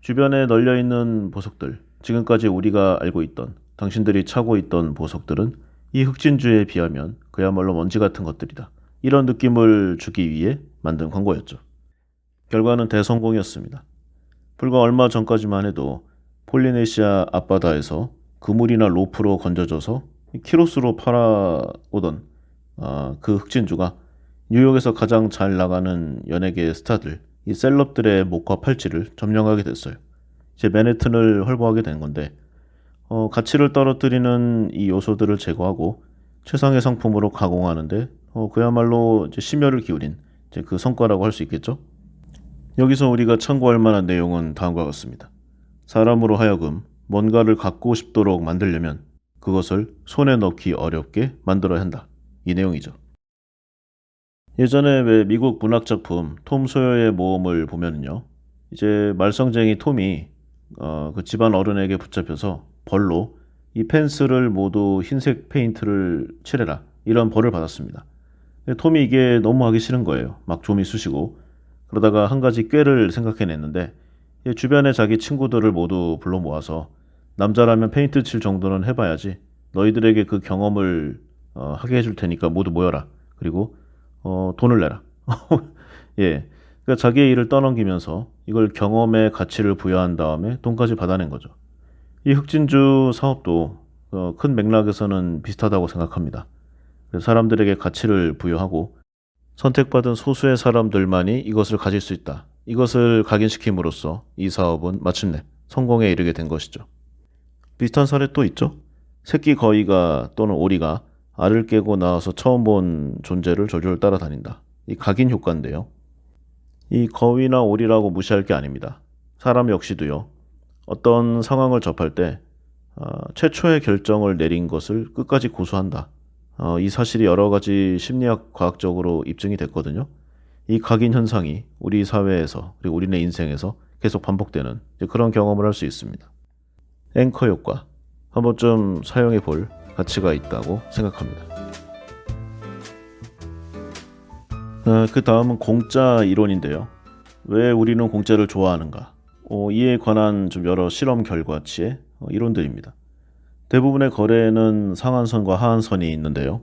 주변에 널려있는 보석들, 지금까지 우리가 알고 있던, 당신들이 차고 있던 보석들은 이 흑진주에 비하면 그야말로 먼지 같은 것들이다. 이런 느낌을 주기 위해 만든 광고였죠. 결과는 대성공이었습니다. 불과 얼마 전까지만 해도 폴리네시아 앞바다에서 그물이나 로프로 건져져서 키로수로 팔아오던 그 흑진주가 뉴욕에서 가장 잘 나가는 연예계 스타들, 이 셀럽들의 목과 팔찌를 점령하게 됐어요. 이제 맨해튼을 활보하게 된 건데 가치를 떨어뜨리는 이 요소들을 제거하고 최상의 상품으로 가공하는데 그야말로 이제 심혈을 기울인 이제 그 성과라고 할 수 있겠죠. 여기서 우리가 참고할 만한 내용은 다음과 같습니다. 사람으로 하여금 뭔가를 갖고 싶도록 만들려면 그것을 손에 넣기 어렵게 만들어야 한다. 이 내용이죠. 예전에 왜 미국 문학작품 톰 소여의 모험을 보면요. 이제 말썽쟁이 톰이 그 집안 어른에게 붙잡혀서 벌로 이 펜스를 모두 흰색 페인트를 칠해라. 이런 벌을 받았습니다. 톰이 이게 너무 하기 싫은 거예요. 막 좀이 쑤시고 그러다가 한 가지 꾀를 생각해냈는데 주변에 자기 친구들을 모두 불러 모아서 남자라면 페인트 칠 정도는 해봐야지 너희들에게 그 경험을 하게 해줄 테니까 모두 모여라. 그리고 돈을 내라. 예, 그러니까 자기의 일을 떠넘기면서 이걸 경험의 가치를 부여한 다음에 돈까지 받아낸 거죠. 이 흑진주 사업도 큰 맥락에서는 비슷하다고 생각합니다. 사람들에게 가치를 부여하고 선택받은 소수의 사람들만이 이것을 가질 수 있다. 이것을 각인시킴으로써 이 사업은 마침내 성공에 이르게 된 것이죠. 비슷한 사례 또 있죠. 새끼 거위가 또는 오리가 알을 깨고 나와서 처음 본 존재를 졸졸 따라다닌다. 이 각인 효과인데요. 이 거위나 오리라고 무시할 게 아닙니다. 사람 역시도요. 어떤 상황을 접할 때 최초의 결정을 내린 것을 끝까지 고수한다. 이 사실이 여러 가지 심리학 과학적으로 입증이 됐거든요. 이 각인 현상이 우리 사회에서 그리고 우리네 인생에서 계속 반복되는 그런 경험을 할 수 있습니다. 앵커 효과 한번 좀 사용해 볼 가치가 있다고 생각합니다. 그 다음은 공짜 이론인데요. 왜 우리는 공짜를 좋아하는가? 이에 관한 좀 여러 실험 결과치의 이론들입니다. 대부분의 거래에는 상한선과 하한선이 있는데요.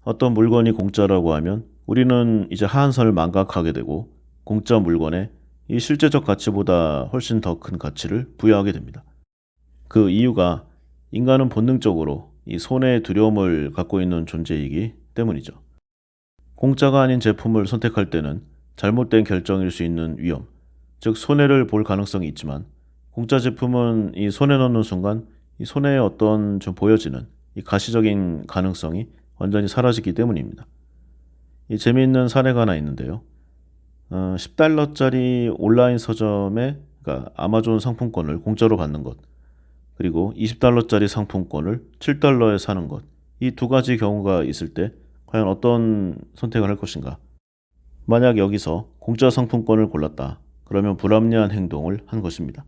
어떤 물건이 공짜라고 하면 우리는 이제 하한선을 망각하게 되고 공짜 물건에 이 실제적 가치보다 훨씬 더 큰 가치를 부여하게 됩니다. 그 이유가 인간은 본능적으로 이 손해의 두려움을 갖고 있는 존재이기 때문이죠. 공짜가 아닌 제품을 선택할 때는 잘못된 결정일 수 있는 위험, 즉 손해를 볼 가능성이 있지만 공짜 제품은 이 손에 넣는 순간 이 손해의 어떤 좀 보여지는 이 가시적인 가능성이 완전히 사라지기 때문입니다. 이 재미있는 사례가 하나 있는데요. 10달러짜리 온라인 서점에 그러니까 아마존 상품권을 공짜로 받는 것, 그리고 20달러짜리 상품권을 7달러에 사는 것, 이 두 가지 경우가 있을 때 과연 어떤 선택을 할 것인가? 만약 여기서 공짜 상품권을 골랐다. 그러면 불합리한 행동을 한 것입니다.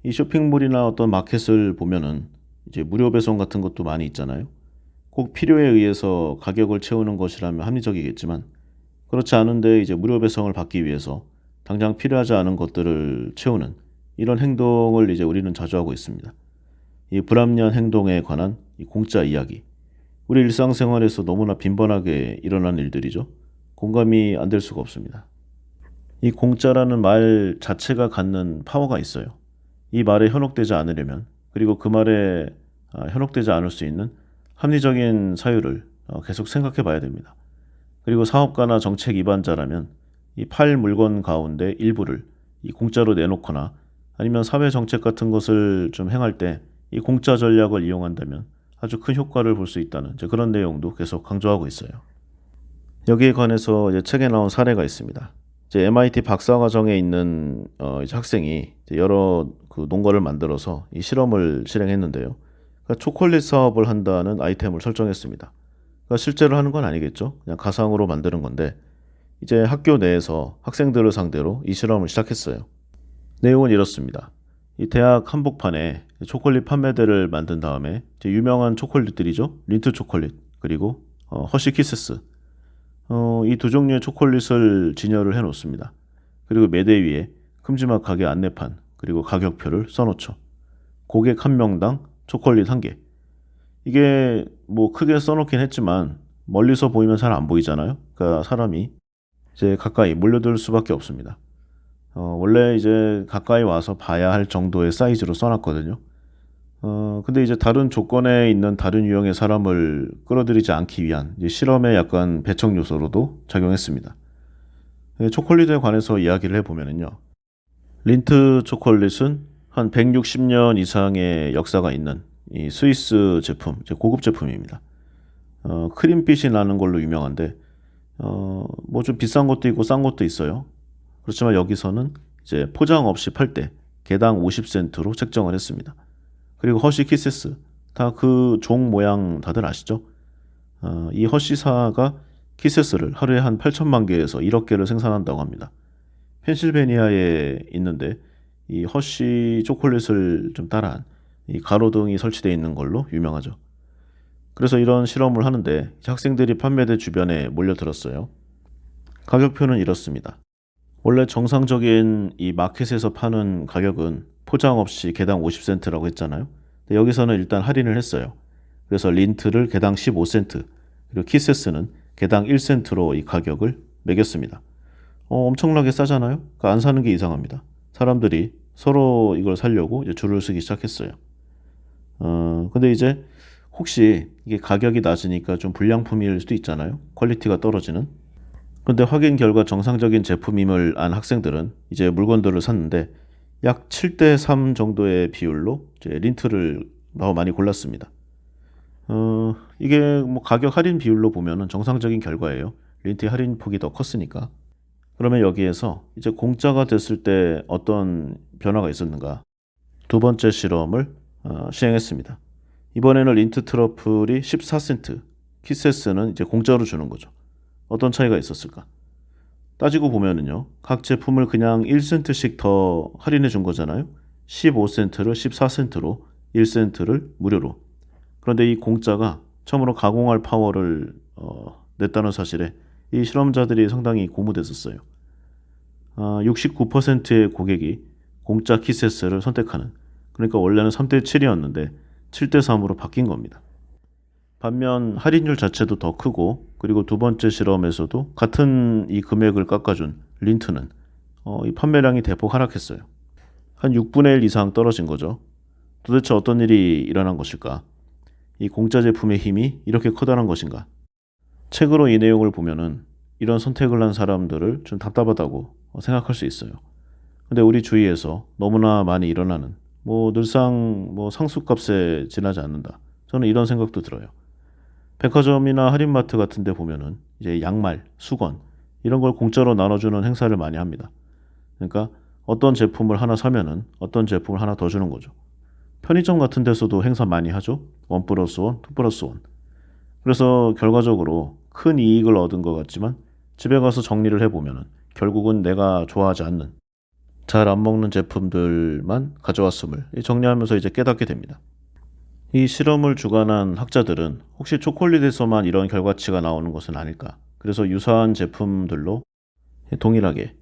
이 쇼핑몰이나 어떤 마켓을 보면은 이제 무료 배송 같은 것도 많이 있잖아요. 꼭 필요에 의해서 가격을 채우는 것이라면 합리적이겠지만 그렇지 않은데 이제 무료 배송을 받기 위해서 당장 필요하지 않은 것들을 채우는 이런 행동을 이제 우리는 자주 하고 있습니다. 이 불합리한 행동에 관한 이 공짜 이야기. 우리 일상생활에서 너무나 빈번하게 일어나는 일들이죠. 공감이 안 될 수가 없습니다. 이 공짜라는 말 자체가 갖는 파워가 있어요. 이 말에 현혹되지 않으려면 그리고 그 말에 현혹되지 않을 수 있는 합리적인 사유를 계속 생각해 봐야 됩니다. 그리고 사업가나 정책 위반자라면 이 팔 물건 가운데 일부를 이 공짜로 내놓거나 아니면 사회 정책 같은 것을 좀 행할 때 이 공짜 전략을 이용한다면 아주 큰 효과를 볼 수 있다는 이제 그런 내용도 계속 강조하고 있어요. 여기에 관해서 이제 책에 나온 사례가 있습니다. 이제 MIT 박사과정에 있는 이제 학생이 이제 여러 그 논거를 만들어서 이 실험을 실행했는데요. 그러니까 초콜릿 사업을 한다는 아이템을 설정했습니다. 그러니까 실제로 하는 건 아니겠죠. 그냥 가상으로 만드는 건데 이제 학교 내에서 학생들을 상대로 이 실험을 시작했어요. 내용은 이렇습니다. 이 대학 한복판에 초콜릿 판매대를 만든 다음에 이제 유명한 초콜릿들이죠. 린트 초콜릿 그리고 허쉬 키세스 이 두 종류의 초콜릿을 진열을 해 놓습니다. 그리고 매대 위에 큼지막 가게 안내판 그리고 가격표를 써놓죠. 고객 한 명당 초콜릿 한 개. 이게 뭐 크게 써놓긴 했지만 멀리서 보이면 잘 안 보이잖아요. 그러니까 사람이 이제 가까이 몰려들 수밖에 없습니다. 원래 이제 가까이 와서 봐야 할 정도의 사이즈로 써놨거든요. 근데 이제 다른 조건에 있는 다른 유형의 사람을 끌어들이지 않기 위한 이제 실험의 약간 배척 요소로도 작용했습니다. 초콜릿에 관해서 이야기를 해보면요. 린트 초콜릿은 한 160년 이상의 역사가 있는 이 스위스 제품, 이제 고급 제품입니다. 크림빛이 나는 걸로 유명한데, 뭐 좀 비싼 것도 있고 싼 것도 있어요. 그렇지만 여기서는 이제 포장 없이 팔 때 개당 50센트로 책정을 했습니다. 그리고 허쉬 키세스 다 그 종 모양 다들 아시죠? 이 허쉬사가 키세스를 하루에 한 8천만 개에서 1억 개를 생산한다고 합니다. 펜실베니아에 있는데 이 허쉬 초콜릿을 좀 따라한 이 가로등이 설치되어 있는 걸로 유명하죠. 그래서 이런 실험을 하는데 학생들이 판매대 주변에 몰려들었어요. 가격표는 이렇습니다. 원래 정상적인 이 마켓에서 파는 가격은 포장 없이 개당 50센트라고 했잖아요. 근데 여기서는 일단 할인을 했어요. 그래서 린트를 개당 15센트, 그리고 키세스는 개당 1센트로 이 가격을 매겼습니다. 엄청나게 싸잖아요? 그러니까 안 사는 게 이상합니다. 사람들이 서로 이걸 사려고 이제 줄을 서기 시작했어요. 근데 이제 혹시 이게 가격이 낮으니까 좀 불량품일 수도 있잖아요. 퀄리티가 떨어지는. 근데 확인 결과 정상적인 제품임을 안 학생들은 이제 물건들을 샀는데 약 7대3 정도의 비율로 이제 린트를 더 많이 골랐습니다. 이게 뭐 가격 할인 비율로 보면은 정상적인 결과예요. 린트의 할인 폭이 더 컸으니까. 그러면 여기에서 이제 공짜가 됐을 때 어떤 변화가 있었는가? 두 번째 실험을 시행했습니다. 이번에는 린트 트러플이 14센트, 키세스는 이제 공짜로 주는 거죠. 어떤 차이가 있었을까? 따지고 보면은요, 각 제품을 그냥 1센트씩 더 할인해 준 거잖아요. 15센트를 14센트로 1센트를 무료로. 그런데 이 공짜가 처음으로 가공할 파워를 냈다는 사실에 이 실험자들이 상당히 고무됐었어요. 69%의 고객이 공짜 키세스를 선택하는, 그러니까 원래는 3대7이었는데 7대3으로 바뀐 겁니다. 반면 할인율 자체도 더 크고, 그리고 두 번째 실험에서도 같은 이 금액을 깎아준 린트는 이 판매량이 대폭 하락했어요. 한 6분의 1 이상 떨어진 거죠. 도대체 어떤 일이 일어난 것일까? 이 공짜 제품의 힘이 이렇게 커다란 것인가? 책으로 이 내용을 보면은 이런 선택을 한 사람들을 좀 답답하다고 생각할 수 있어요. 근데 우리 주위에서 너무나 많이 일어나는 뭐 늘상 뭐 상수값에 지나지 않는다. 저는 이런 생각도 들어요. 백화점이나 할인마트 같은 데 보면은 이제 양말, 수건 이런 걸 공짜로 나눠주는 행사를 많이 합니다. 그러니까 어떤 제품을 하나 사면은 어떤 제품을 하나 더 주는 거죠. 편의점 같은 데서도 행사 많이 하죠. 1+1, 2+1. 그래서 결과적으로 큰 이익을 얻은 것 같지만 집에 가서 정리를 해보면은 결국은 내가 좋아하지 않는 잘 안 먹는 제품들만 가져왔음을 정리하면서 이제 깨닫게 됩니다. 이 실험을 주관한 학자들은 혹시 초콜릿에서만 이런 결과치가 나오는 것은 아닐까? 그래서 유사한 제품들로 동일하게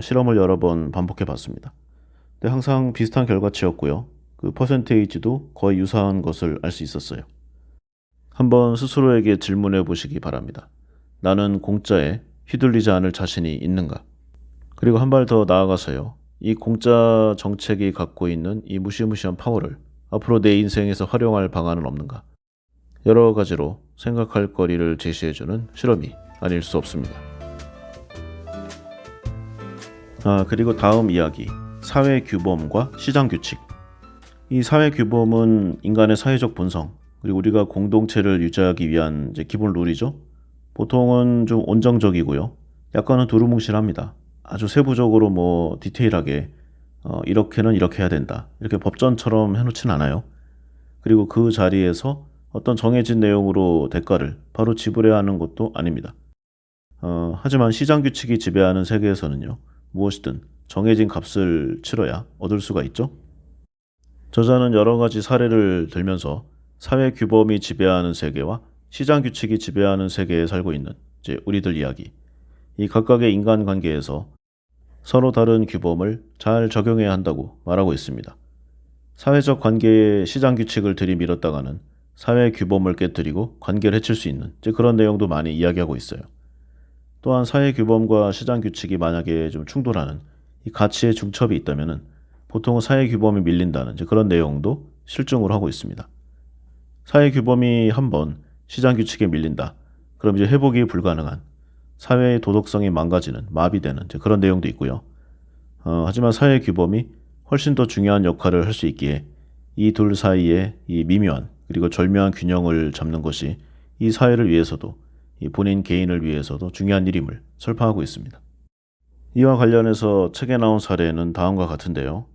실험을 여러 번 반복해 봤습니다. 근데 항상 비슷한 결과치였고요. 그 퍼센테이지도 거의 유사한 것을 알 수 있었어요. 한번 스스로에게 질문해 보시기 바랍니다. 나는 공짜에 휘둘리지 않을 자신이 있는가? 그리고 한 발 더 나아가서요. 이 공짜 정책이 갖고 있는 이 무시무시한 파워를 앞으로 내 인생에서 활용할 방안은 없는가? 여러 가지로 생각할 거리를 제시해주는 실험이 아닐 수 없습니다. 그리고 다음 이야기, 사회 규범과 시장 규칙. 이 사회 규범은 인간의 사회적 본성, 그리고 우리가 공동체를 유지하기 위한 이제 기본 룰이죠. 보통은 좀 온정적이고요. 약간은 두루뭉실합니다. 아주 세부적으로 뭐 디테일하게 이렇게는 이렇게 해야 된다, 이렇게 법전처럼 해놓진 않아요. 그리고 그 자리에서 어떤 정해진 내용으로 대가를 바로 지불해야 하는 것도 아닙니다. 하지만 시장 규칙이 지배하는 세계에서는요, 무엇이든 정해진 값을 치러야 얻을 수가 있죠. 저자는 여러 가지 사례를 들면서 사회 규범이 지배하는 세계와 시장 규칙이 지배하는 세계에 살고 있는 이제 우리들 이야기, 이 각각의 인간관계에서 서로 다른 규범을 잘 적용해야 한다고 말하고 있습니다. 사회적 관계에 시장 규칙을 들이밀었다가는 사회 규범을 깨뜨리고 관계를 해칠 수 있는 이제 그런 내용도 많이 이야기하고 있어요. 또한 사회 규범과 시장 규칙이 만약에 좀 충돌하는 이 가치의 중첩이 있다면은 보통은 사회 규범이 밀린다는 이제 그런 내용도 실증으로 하고 있습니다. 사회 규범이 한번 시장 규칙에 밀린다, 그럼 이제 회복이 불가능한, 사회의 도덕성이 망가지는, 마비되는 이제 그런 내용도 있고요. 하지만 사회 규범이 훨씬 더 중요한 역할을 할 수 있기에 이 둘 사이에 이 미묘한 그리고 절묘한 균형을 잡는 것이 이 사회를 위해서도 이 본인 개인을 위해서도 중요한 일임을 설파하고 있습니다. 이와 관련해서 책에 나온 사례는 다음과 같은데요.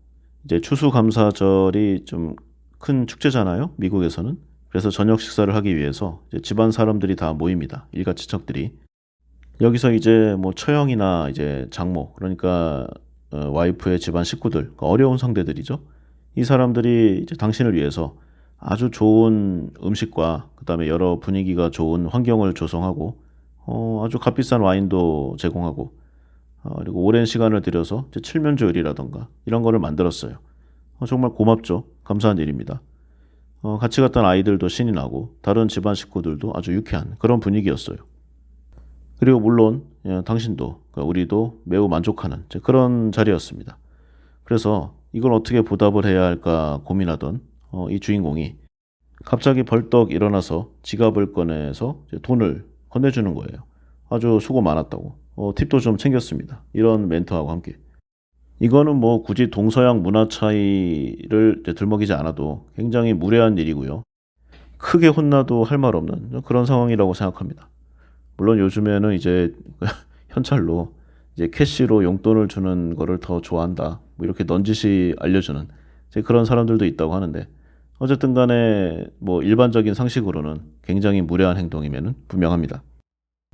이제 추수감사절이 좀 큰 축제잖아요, 미국에서는. 그래서 저녁 식사를 하기 위해서 이제 집안 사람들이 다 모입니다. 일가 친척들이. 여기서 이제 뭐 처형이나 이제 장모, 그러니까 와이프의 집안 식구들, 그러니까 어려운 상대들이죠. 이 사람들이 이제 당신을 위해서 아주 좋은 음식과 그다음에 여러 분위기가 좋은 환경을 조성하고 아주 값비싼 와인도 제공하고 그리고 오랜 시간을 들여서 이제 칠면조 요리라던가 이런 거를 만들었어요. 정말 고맙죠. 감사한 일입니다. 같이 갔던 아이들도 신이 나고 다른 집안 식구들도 아주 유쾌한 그런 분위기였어요. 그리고 물론 당신도, 그러니까 우리도 매우 만족하는 그런 자리였습니다. 그래서 이걸 어떻게 보답을 해야 할까 고민하던 이 주인공이 갑자기 벌떡 일어나서 지갑을 꺼내서 이제 돈을 건네주는 거예요. 아주 수고 많았다고. 팁도 좀 챙겼습니다. 이런 멘트하고 함께. 이거는 뭐 굳이 동서양 문화 차이를 이제 들먹이지 않아도 굉장히 무례한 일이고요. 크게 혼나도 할 말 없는 그런 상황이라고 생각합니다. 물론 요즘에는 이제 현찰로 이제 캐시로 용돈을 주는 거를 더 좋아한다, 뭐 이렇게 넌지시 알려주는 이제 그런 사람들도 있다고 하는데, 어쨌든 간에 뭐 일반적인 상식으로는 굉장히 무례한 행동임에는 분명합니다.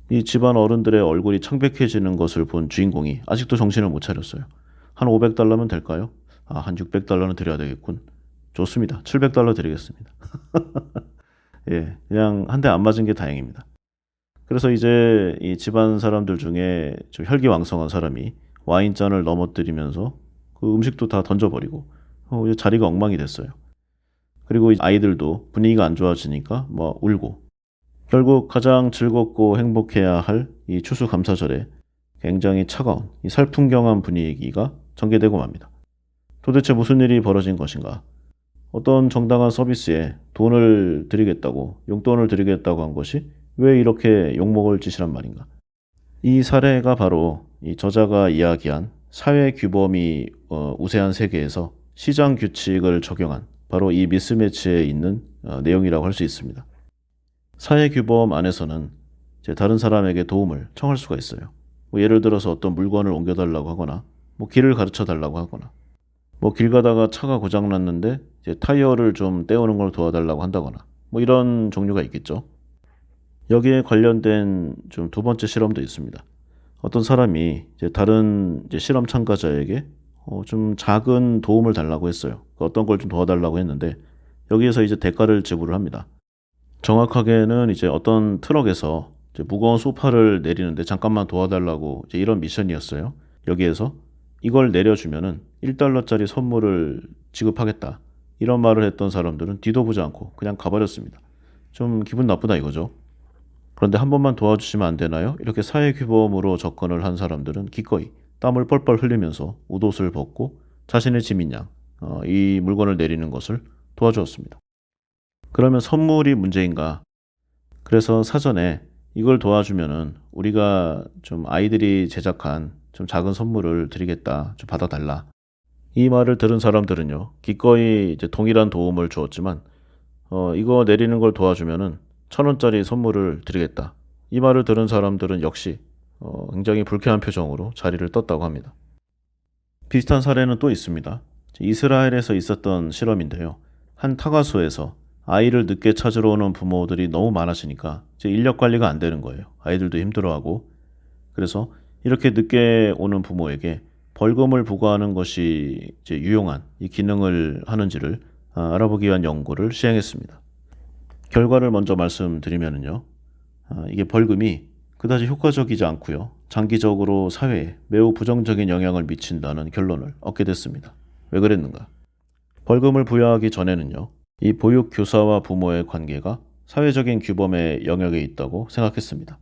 이 집안 어른들의 얼굴이 창백해지는 것을 본 주인공이 아직도 정신을 못 차렸어요. 한 500달러면 될까요? 한 600달러는 드려야 되겠군. 좋습니다. 700달러 드리겠습니다. 예, 그냥 한 대 안 맞은 게 다행입니다. 그래서 이제 이 집안 사람들 중에 좀 혈기왕성한 사람이 와인잔을 넘어뜨리면서 그 음식도 다 던져버리고 이제 자리가 엉망이 됐어요. 그리고 아이들도 분위기가 안 좋아지니까 뭐 울고, 결국 가장 즐겁고 행복해야 할 이 추수감사절에 굉장히 차가운 이 살풍경한 분위기가 전개되고 맙니다. 도대체 무슨 일이 벌어진 것인가? 어떤 정당한 서비스에 돈을 드리겠다고, 용돈을 드리겠다고 한 것이 왜 이렇게 욕먹을 짓이란 말인가? 이 사례가 바로 이 저자가 이야기한 사회 규범이 우세한 세계에서 시장 규칙을 적용한 바로 이 미스매치에 있는 내용이라고 할 수 있습니다. 사회 규범 안에서는 이제 다른 사람에게 도움을 청할 수가 있어요. 뭐 예를 들어서 어떤 물건을 옮겨달라고 하거나, 뭐 길을 가르쳐 달라고 하거나, 뭐 길 가다가 차가 고장 났는데 이제 타이어를 좀 떼우는 걸 도와달라고 한다거나, 뭐 이런 종류가 있겠죠. 여기에 관련된 좀 두 번째 실험도 있습니다. 어떤 사람이 이제 다른 이제 실험 참가자에게 좀 작은 도움을 달라고 했어요. 어떤 걸 좀 도와달라고 했는데 여기에서 이제 대가를 지불을 합니다. 정확하게는 이제 어떤 트럭에서 이제 무거운 소파를 내리는데 잠깐만 도와달라고 이제 이런 미션이었어요. 여기에서 이걸 내려주면은 1달러짜리 선물을 지급하겠다, 이런 말을 했던 사람들은 뒤도 보지 않고 그냥 가버렸습니다. 좀 기분 나쁘다 이거죠. 그런데 한 번만 도와주시면 안 되나요? 이렇게 사회 규범으로 접근을 한 사람들은 기꺼이 땀을 뻘뻘 흘리면서 옷을 벗고 자신의 짐인 양 이 물건을 내리는 것을 도와주었습니다. 그러면 선물이 문제인가? 그래서 사전에 이걸 도와주면은 우리가 좀 아이들이 제작한 좀 작은 선물을 드리겠다. 좀 받아달라. 이 말을 들은 사람들은요, 기꺼이 이제 동일한 도움을 주었지만, 이거 내리는 걸 도와주면은 1,000원짜리 선물을 드리겠다. 이 말을 들은 사람들은 역시 굉장히 불쾌한 표정으로 자리를 떴다고 합니다. 비슷한 사례는 또 있습니다. 이스라엘에서 있었던 실험인데요. 한 타가소에서 아이를 늦게 찾으러 오는 부모들이 너무 많아지니까 이제 인력 관리가 안 되는 거예요. 아이들도 힘들어하고. 그래서 이렇게 늦게 오는 부모에게 벌금을 부과하는 것이 이제 유용한 이 기능을 하는지를 알아보기 위한 연구를 시행했습니다. 결과를 먼저 말씀드리면요. 이게 벌금이 그다지 효과적이지 않고요. 장기적으로 사회에 매우 부정적인 영향을 미친다는 결론을 얻게 됐습니다. 왜 그랬는가? 벌금을 부여하기 전에는요. 이 보육 교사와 부모의 관계가 사회적인 규범의 영역에 있다고 생각했습니다.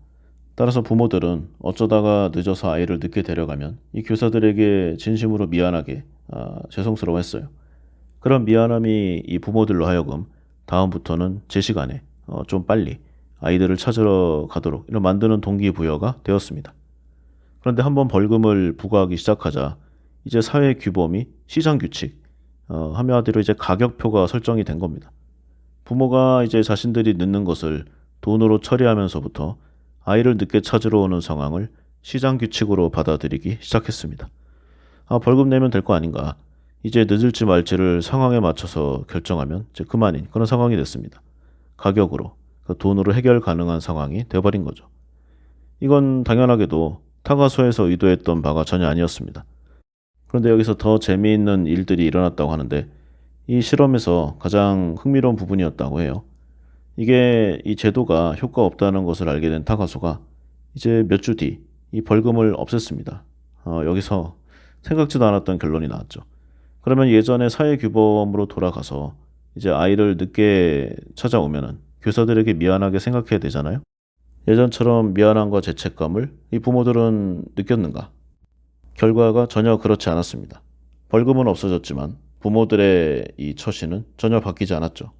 따라서 부모들은 어쩌다가 늦어서 아이를 늦게 데려가면 이 교사들에게 진심으로 미안하게 죄송스러워했어요. 그런 미안함이 이 부모들로 하여금 다음부터는 제 시간에 좀 빨리 아이들을 찾으러 가도록 이런 만드는 동기부여가 되었습니다. 그런데 한번 벌금을 부과하기 시작하자 이제 사회 규범이 시장 규칙, 한마디로 이제 가격표가 설정이 된 겁니다. 부모가 이제 자신들이 늦는 것을 돈으로 처리하면서부터 아이를 늦게 찾으러 오는 상황을 시장 규칙으로 받아들이기 시작했습니다. 벌금 내면 될 거 아닌가. 이제 늦을지 말지를 상황에 맞춰서 결정하면 이제 그만인 그런 상황이 됐습니다. 가격으로, 그 돈으로 해결 가능한 상황이 되어버린 거죠. 이건 당연하게도 타가소에서 의도했던 바가 전혀 아니었습니다. 그런데 여기서 더 재미있는 일들이 일어났다고 하는데 이 실험에서 가장 흥미로운 부분이었다고 해요. 이게 이 제도가 효과 없다는 것을 알게 된 타가소가 이제 몇 주 뒤 이 벌금을 없앴습니다. 여기서 생각지도 않았던 결론이 나왔죠. 그러면 예전의 사회 규범으로 돌아가서 이제 아이를 늦게 찾아오면은 교사들에게 미안하게 생각해야 되잖아요. 예전처럼 미안함과 죄책감을 이 부모들은 느꼈는가? 결과가 전혀 그렇지 않았습니다. 벌금은 없어졌지만 부모들의 이 처신은 전혀 바뀌지 않았죠.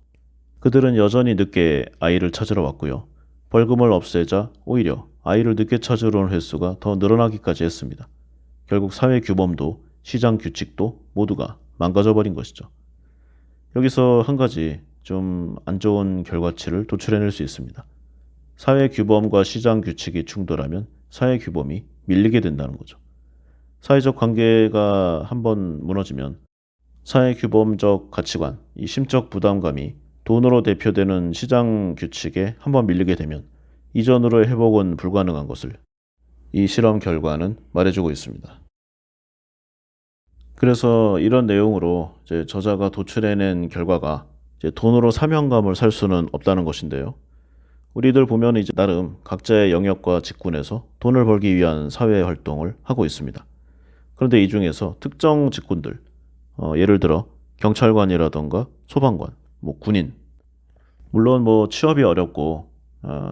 그들은 여전히 늦게 아이를 찾으러 왔고요. 벌금을 없애자 오히려 아이를 늦게 찾으러 온 횟수가 더 늘어나기까지 했습니다. 결국 사회 규범도 시장 규칙도 모두가 망가져 버린 것이죠. 여기서 한 가지 좀 안 좋은 결과치를 도출해낼 수 있습니다. 사회 규범과 시장 규칙이 충돌하면 사회 규범이 밀리게 된다는 거죠. 사회적 관계가 한번 무너지면 사회 규범적 가치관, 이 심적 부담감이 돈으로 대표되는 시장 규칙에 한번 밀리게 되면 이전으로의 회복은 불가능한 것을 이 실험 결과는 말해주고 있습니다. 그래서 이런 내용으로 이제 저자가 도출해낸 결과가 이제 돈으로 사명감을 살 수는 없다는 것인데요. 우리들 보면 이제 나름 각자의 영역과 직군에서 돈을 벌기 위한 사회 활동을 하고 있습니다. 그런데 이 중에서 특정 직군들, 예를 들어 경찰관이라던가 소방관, 군인, 물론 취업이 어렵고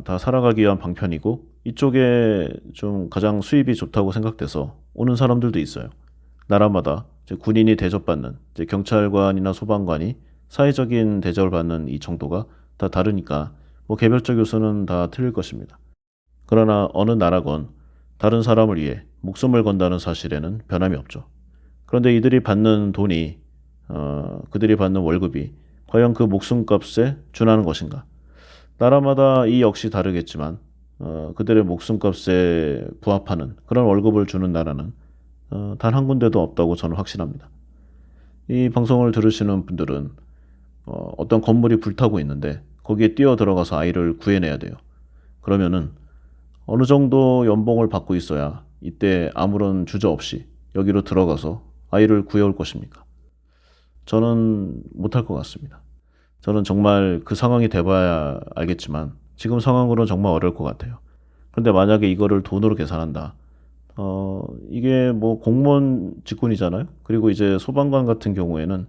다 살아가기 위한 방편이고 이쪽에 좀 가장 수입이 좋다고 생각돼서 오는 사람들도 있어요. 나라마다 이제 군인이 대접받는 이제 경찰관이나 소방관이 사회적인 대접을 받는 이 정도가 다 다르니까 개별적 요소는 다 틀릴 것입니다. 그러나 어느 나라건 다른 사람을 위해 목숨을 건다는 사실에는 변함이 없죠. 그런데 이들이 받는 돈이 그들이 받는 월급이 과연 그 목숨값에 준하는 것인가? 나라마다 이 역시 다르겠지만 그들의 목숨값에 부합하는 그런 월급을 주는 나라는 단 한 군데도 없다고 저는 확신합니다. 이 방송을 들으시는 분들은 어떤 건물이 불타고 있는데 거기에 뛰어 들어가서 아이를 구해내야 돼요. 그러면은 어느 정도 연봉을 받고 있어야 이때 아무런 주저 없이 여기로 들어가서 아이를 구해올 것입니까? 저는 못할 것 같습니다. 저는 정말 그 상황이 돼봐야 알겠지만 지금 상황으로는 정말 어려울 것 같아요. 그런데 만약에 이거를 돈으로 계산한다. 이게 공무원 직군이잖아요. 그리고 이제 소방관 같은 경우에는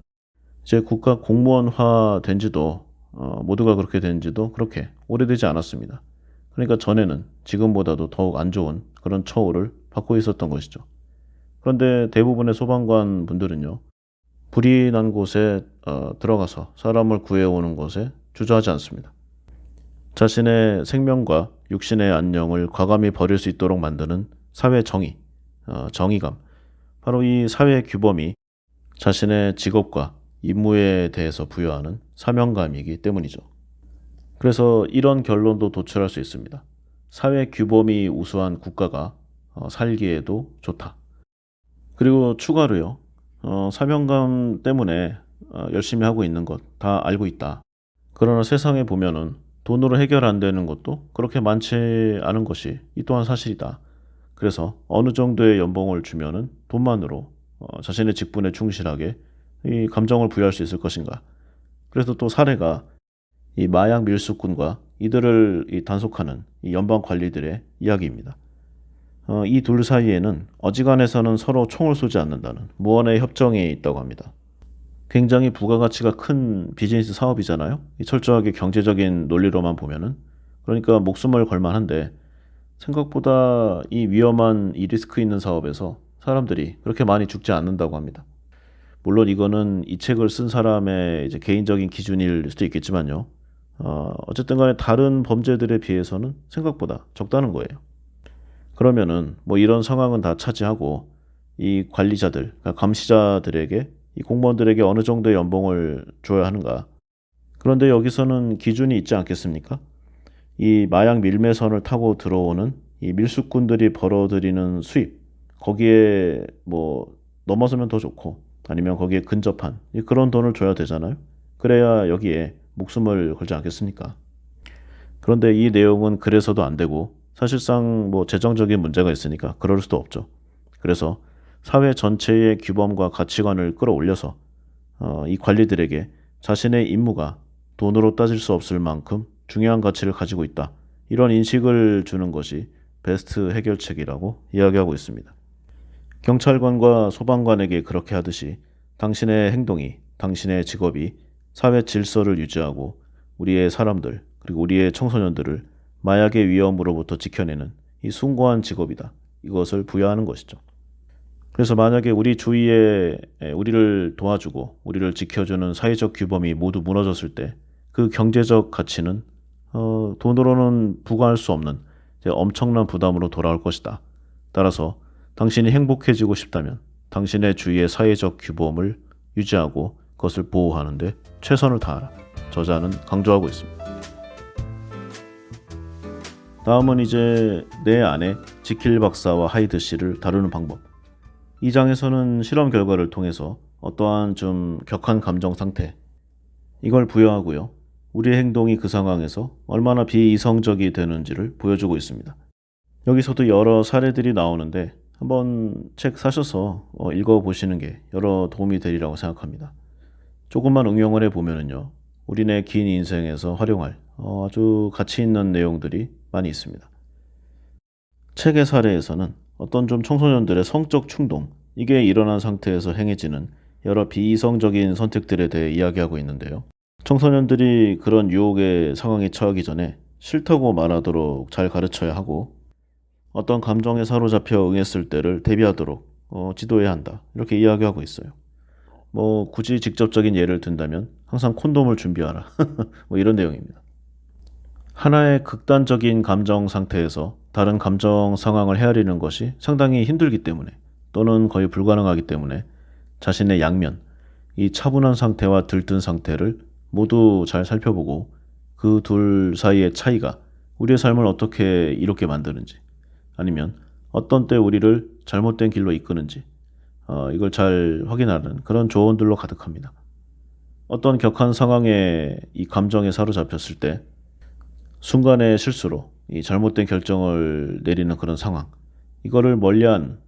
이제 국가 공무원화 된 지도 모두가 그렇게 된 지도 그렇게 오래되지 않았습니다. 그러니까 전에는 지금보다도 더욱 안 좋은 그런 처우를 받고 있었던 것이죠. 그런데 대부분의 소방관 분들은요. 불이 난 곳에 들어가서 사람을 구해오는 것에 주저하지 않습니다. 자신의 생명과 육신의 안녕을 과감히 버릴 수 있도록 만드는 사회 정의, 정의감. 바로 이 사회 규범이 자신의 직업과 임무에 대해서 부여하는 사명감이기 때문이죠. 그래서 이런 결론도 도출할 수 있습니다. 사회 규범이 우수한 국가가 살기에도 좋다. 그리고 추가로요. 사명감 때문에 열심히 하고 있는 것 다 알고 있다. 그러나 세상에 보면은 돈으로 해결 안 되는 것도 그렇게 많지 않은 것이 이 또한 사실이다. 그래서 어느 정도의 연봉을 주면은 돈만으로 자신의 직분에 충실하게 이 감정을 부여할 수 있을 것인가. 그래서 또 사례가 이 마약 밀수꾼과 이들을 단속하는 이 연방 관리들의 이야기입니다. 이 둘 사이에는 어지간해서는 서로 총을 쏘지 않는다는 무언의 협정이 있다고 합니다. 굉장히 부가가치가 큰 비즈니스 사업이잖아요. 철저하게 경제적인 논리로만 보면은. 그러니까 목숨을 걸 만한데 생각보다 이 위험한 이 리스크 있는 사업에서 사람들이 그렇게 많이 죽지 않는다고 합니다. 물론 이거는 이 책을 쓴 사람의 이제 개인적인 기준일 수도 있겠지만요. 어쨌든 간에 다른 범죄들에 비해서는 생각보다 적다는 거예요. 그러면은 뭐 이런 상황은 다 차지하고 이 관리자들, 그러니까 감시자들에게 이 공무원들에게 어느 정도의 연봉을 줘야 하는가? 그런데 여기서는 기준이 있지 않겠습니까? 이 마약 밀매선을 타고 들어오는 이 밀수꾼들이 벌어들이는 수입, 거기에 뭐 넘어서면 더 좋고 아니면 거기에 근접한 그런 돈을 줘야 되잖아요. 그래야 여기에 목숨을 걸지 않겠습니까? 그런데 이 내용은 그래서도 안 되고 사실상 뭐 재정적인 문제가 있으니까 그럴 수도 없죠. 그래서 사회 전체의 규범과 가치관을 끌어올려서 이 관리들에게 자신의 임무가 돈으로 따질 수 없을 만큼 중요한 가치를 가지고 있다. 이런 인식을 주는 것이 베스트 해결책이라고 이야기하고 있습니다. 경찰관과 소방관에게 그렇게 하듯이 당신의 행동이, 당신의 직업이 사회 질서를 유지하고 우리의 사람들, 그리고 우리의 청소년들을 마약의 위험으로부터 지켜내는 이 숭고한 직업이다. 이것을 부여하는 것이죠. 그래서 만약에 우리 주위에 우리를 도와주고 우리를 지켜주는 사회적 규범이 모두 무너졌을 때 그 경제적 가치는 돈으로는 부과할 수 없는 엄청난 부담으로 돌아올 것이다. 따라서 당신이 행복해지고 싶다면 당신의 주위의 사회적 규범을 유지하고 그것을 보호하는 데 최선을 다하라. 저자는 강조하고 있습니다. 다음은 이제 내 안에 지킬 박사와 하이드 씨를 다루는 방법. 이 장에서는 실험 결과를 통해서 어떠한 좀 격한 감정 상태, 이걸 부여하고요. 우리의 행동이 그 상황에서 얼마나 비이성적이 되는지를 보여주고 있습니다. 여기서도 여러 사례들이 나오는데 한번 책 사셔서 읽어보시는 게 여러 도움이 되리라고 생각합니다. 조금만 응용을 해보면은요. 우리네 긴 인생에서 활용할 아주 가치 있는 내용들이 많이 있습니다. 책의 사례에서는 어떤 좀 청소년들의 성적 충동, 이게 일어난 상태에서 행해지는 여러 비이성적인 선택들에 대해 이야기하고 있는데요. 청소년들이 그런 유혹의 상황에 처하기 전에 싫다고 말하도록 잘 가르쳐야 하고 어떤 감정에 사로잡혀 응했을 때를 대비하도록 지도해야 한다. 이렇게 이야기하고 있어요. 뭐 굳이 직접적인 예를 든다면 항상 콘돔을 준비하라. 뭐 이런 내용입니다. 하나의 극단적인 감정 상태에서 다른 감정 상황을 헤아리는 것이 상당히 힘들기 때문에 또는 거의 불가능하기 때문에 자신의 양면, 이 차분한 상태와 들뜬 상태를 모두 잘 살펴보고 그 둘 사이의 차이가 우리의 삶을 어떻게 이롭게 만드는지 아니면 어떤 때 우리를 잘못된 길로 이끄는지 이걸 잘 확인하는 그런 조언들로 가득합니다. 어떤 격한 상황에 이 감정에 사로잡혔을 때 순간의 실수로 이 잘못된 결정을 내리는 그런 상황, 이거를 멀리한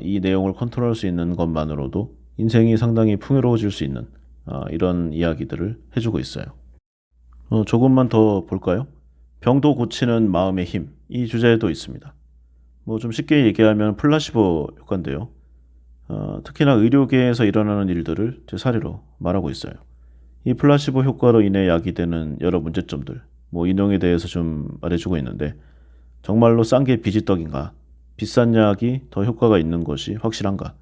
이 내용을 컨트롤할 수 있는 것만으로도 인생이 상당히 풍요로워질 수 있는 이런 이야기들을 해주고 있어요. 조금만 더 볼까요? 병도 고치는 마음의 힘, 이 주제도 있습니다. 뭐 좀 쉽게 얘기하면 플라시보 효과인데요. 특히나 의료계에서 일어나는 일들을 제 사례로 말하고 있어요. 이 플라시보 효과로 인해 야기되는 여러 문제점들, 뭐 이 내용에 대해서 좀 말해주고 있는데 정말로 싼 게 비지떡인가? 비싼 약이 더 효과가 있는 것이 확실한가?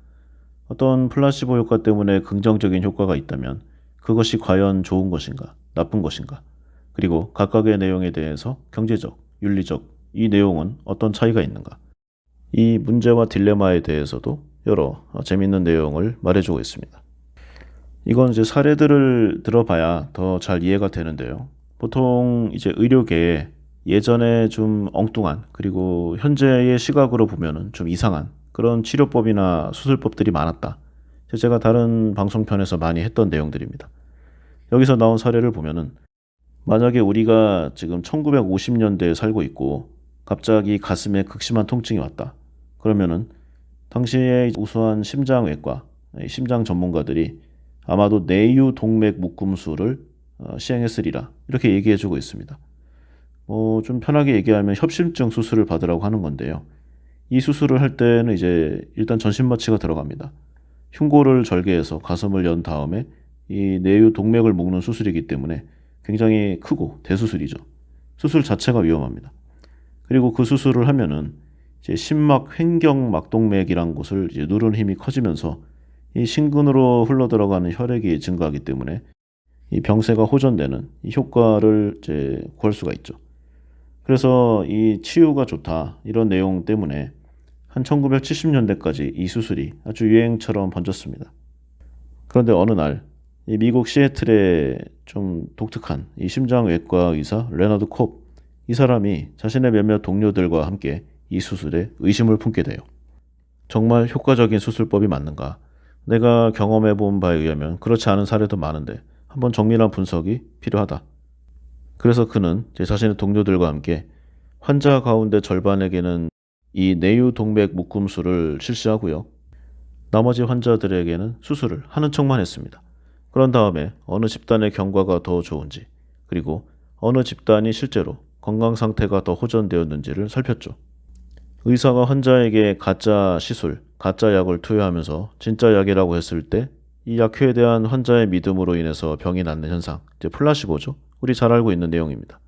어떤 플라시보 효과 때문에 긍정적인 효과가 있다면 그것이 과연 좋은 것인가? 나쁜 것인가? 그리고 각각의 내용에 대해서 경제적, 윤리적, 이 내용은 어떤 차이가 있는가? 이 문제와 딜레마에 대해서도 여러 재미있는 내용을 말해주고 있습니다. 이건 이제 사례들을 들어봐야 더 잘 이해가 되는데요. 보통 이제 의료계에 예전에 좀 엉뚱한, 그리고 현재의 시각으로 보면은 좀 이상한 그런 치료법이나 수술법들이 많았다. 제가 다른 방송편에서 많이 했던 내용들입니다. 여기서 나온 사례를 보면은 만약에 우리가 지금 1950년대에 살고 있고 갑자기 가슴에 극심한 통증이 왔다. 그러면은 당시에 우수한 심장외과, 심장 전문가들이 아마도 내유 동맥 묶음술을 시행했으리라 이렇게 얘기해주고 있습니다. 좀 편하게 얘기하면 협심증 수술을 받으라고 하는 건데요. 이 수술을 할 때는 이제 일단 전신마취가 들어갑니다. 흉골을 절개해서 가슴을 연 다음에 이 내유 동맥을 묶는 수술이기 때문에 굉장히 크고 대수술이죠. 수술 자체가 위험합니다. 그리고 그 수술을 하면은 이제 심막 횡경막동맥이란 곳을 이제 누르는 힘이 커지면서 이 심근으로 흘러 들어가는 혈액이 증가하기 때문에 이 병세가 호전되는 이 효과를 이제 구할 수가 있죠. 그래서 이 치유가 좋다 이런 내용 때문에 한 1970년대까지 이 수술이 아주 유행처럼 번졌습니다. 그런데 어느 날 이 미국 시애틀의 좀 독특한 이 심장외과 의사 레너드 콥, 이 사람이 자신의 몇몇 동료들과 함께 이 수술에 의심을 품게 돼요. 정말 효과적인 수술법이 맞는가? 내가 경험해 본 바에 의하면 그렇지 않은 사례도 많은데 한번 정밀한 분석이 필요하다. 그래서 그는 제 자신의 동료들과 함께 환자 가운데 절반에게는 이 내유 동맥 묶음술을 실시하고요. 나머지 환자들에게는 수술을 하는 척만 했습니다. 그런 다음에 어느 집단의 경과가 더 좋은지, 그리고 어느 집단이 실제로 건강 상태가 더 호전되었는지를 살폈죠. 의사가 환자에게 가짜 시술, 가짜 약을 투여하면서 진짜 약이라고 했을 때 이 약효에 대한 환자의 믿음으로 인해서 병이 낫는 현상, 이제 플라시보죠. 우리 잘 알고 있는 내용입니다.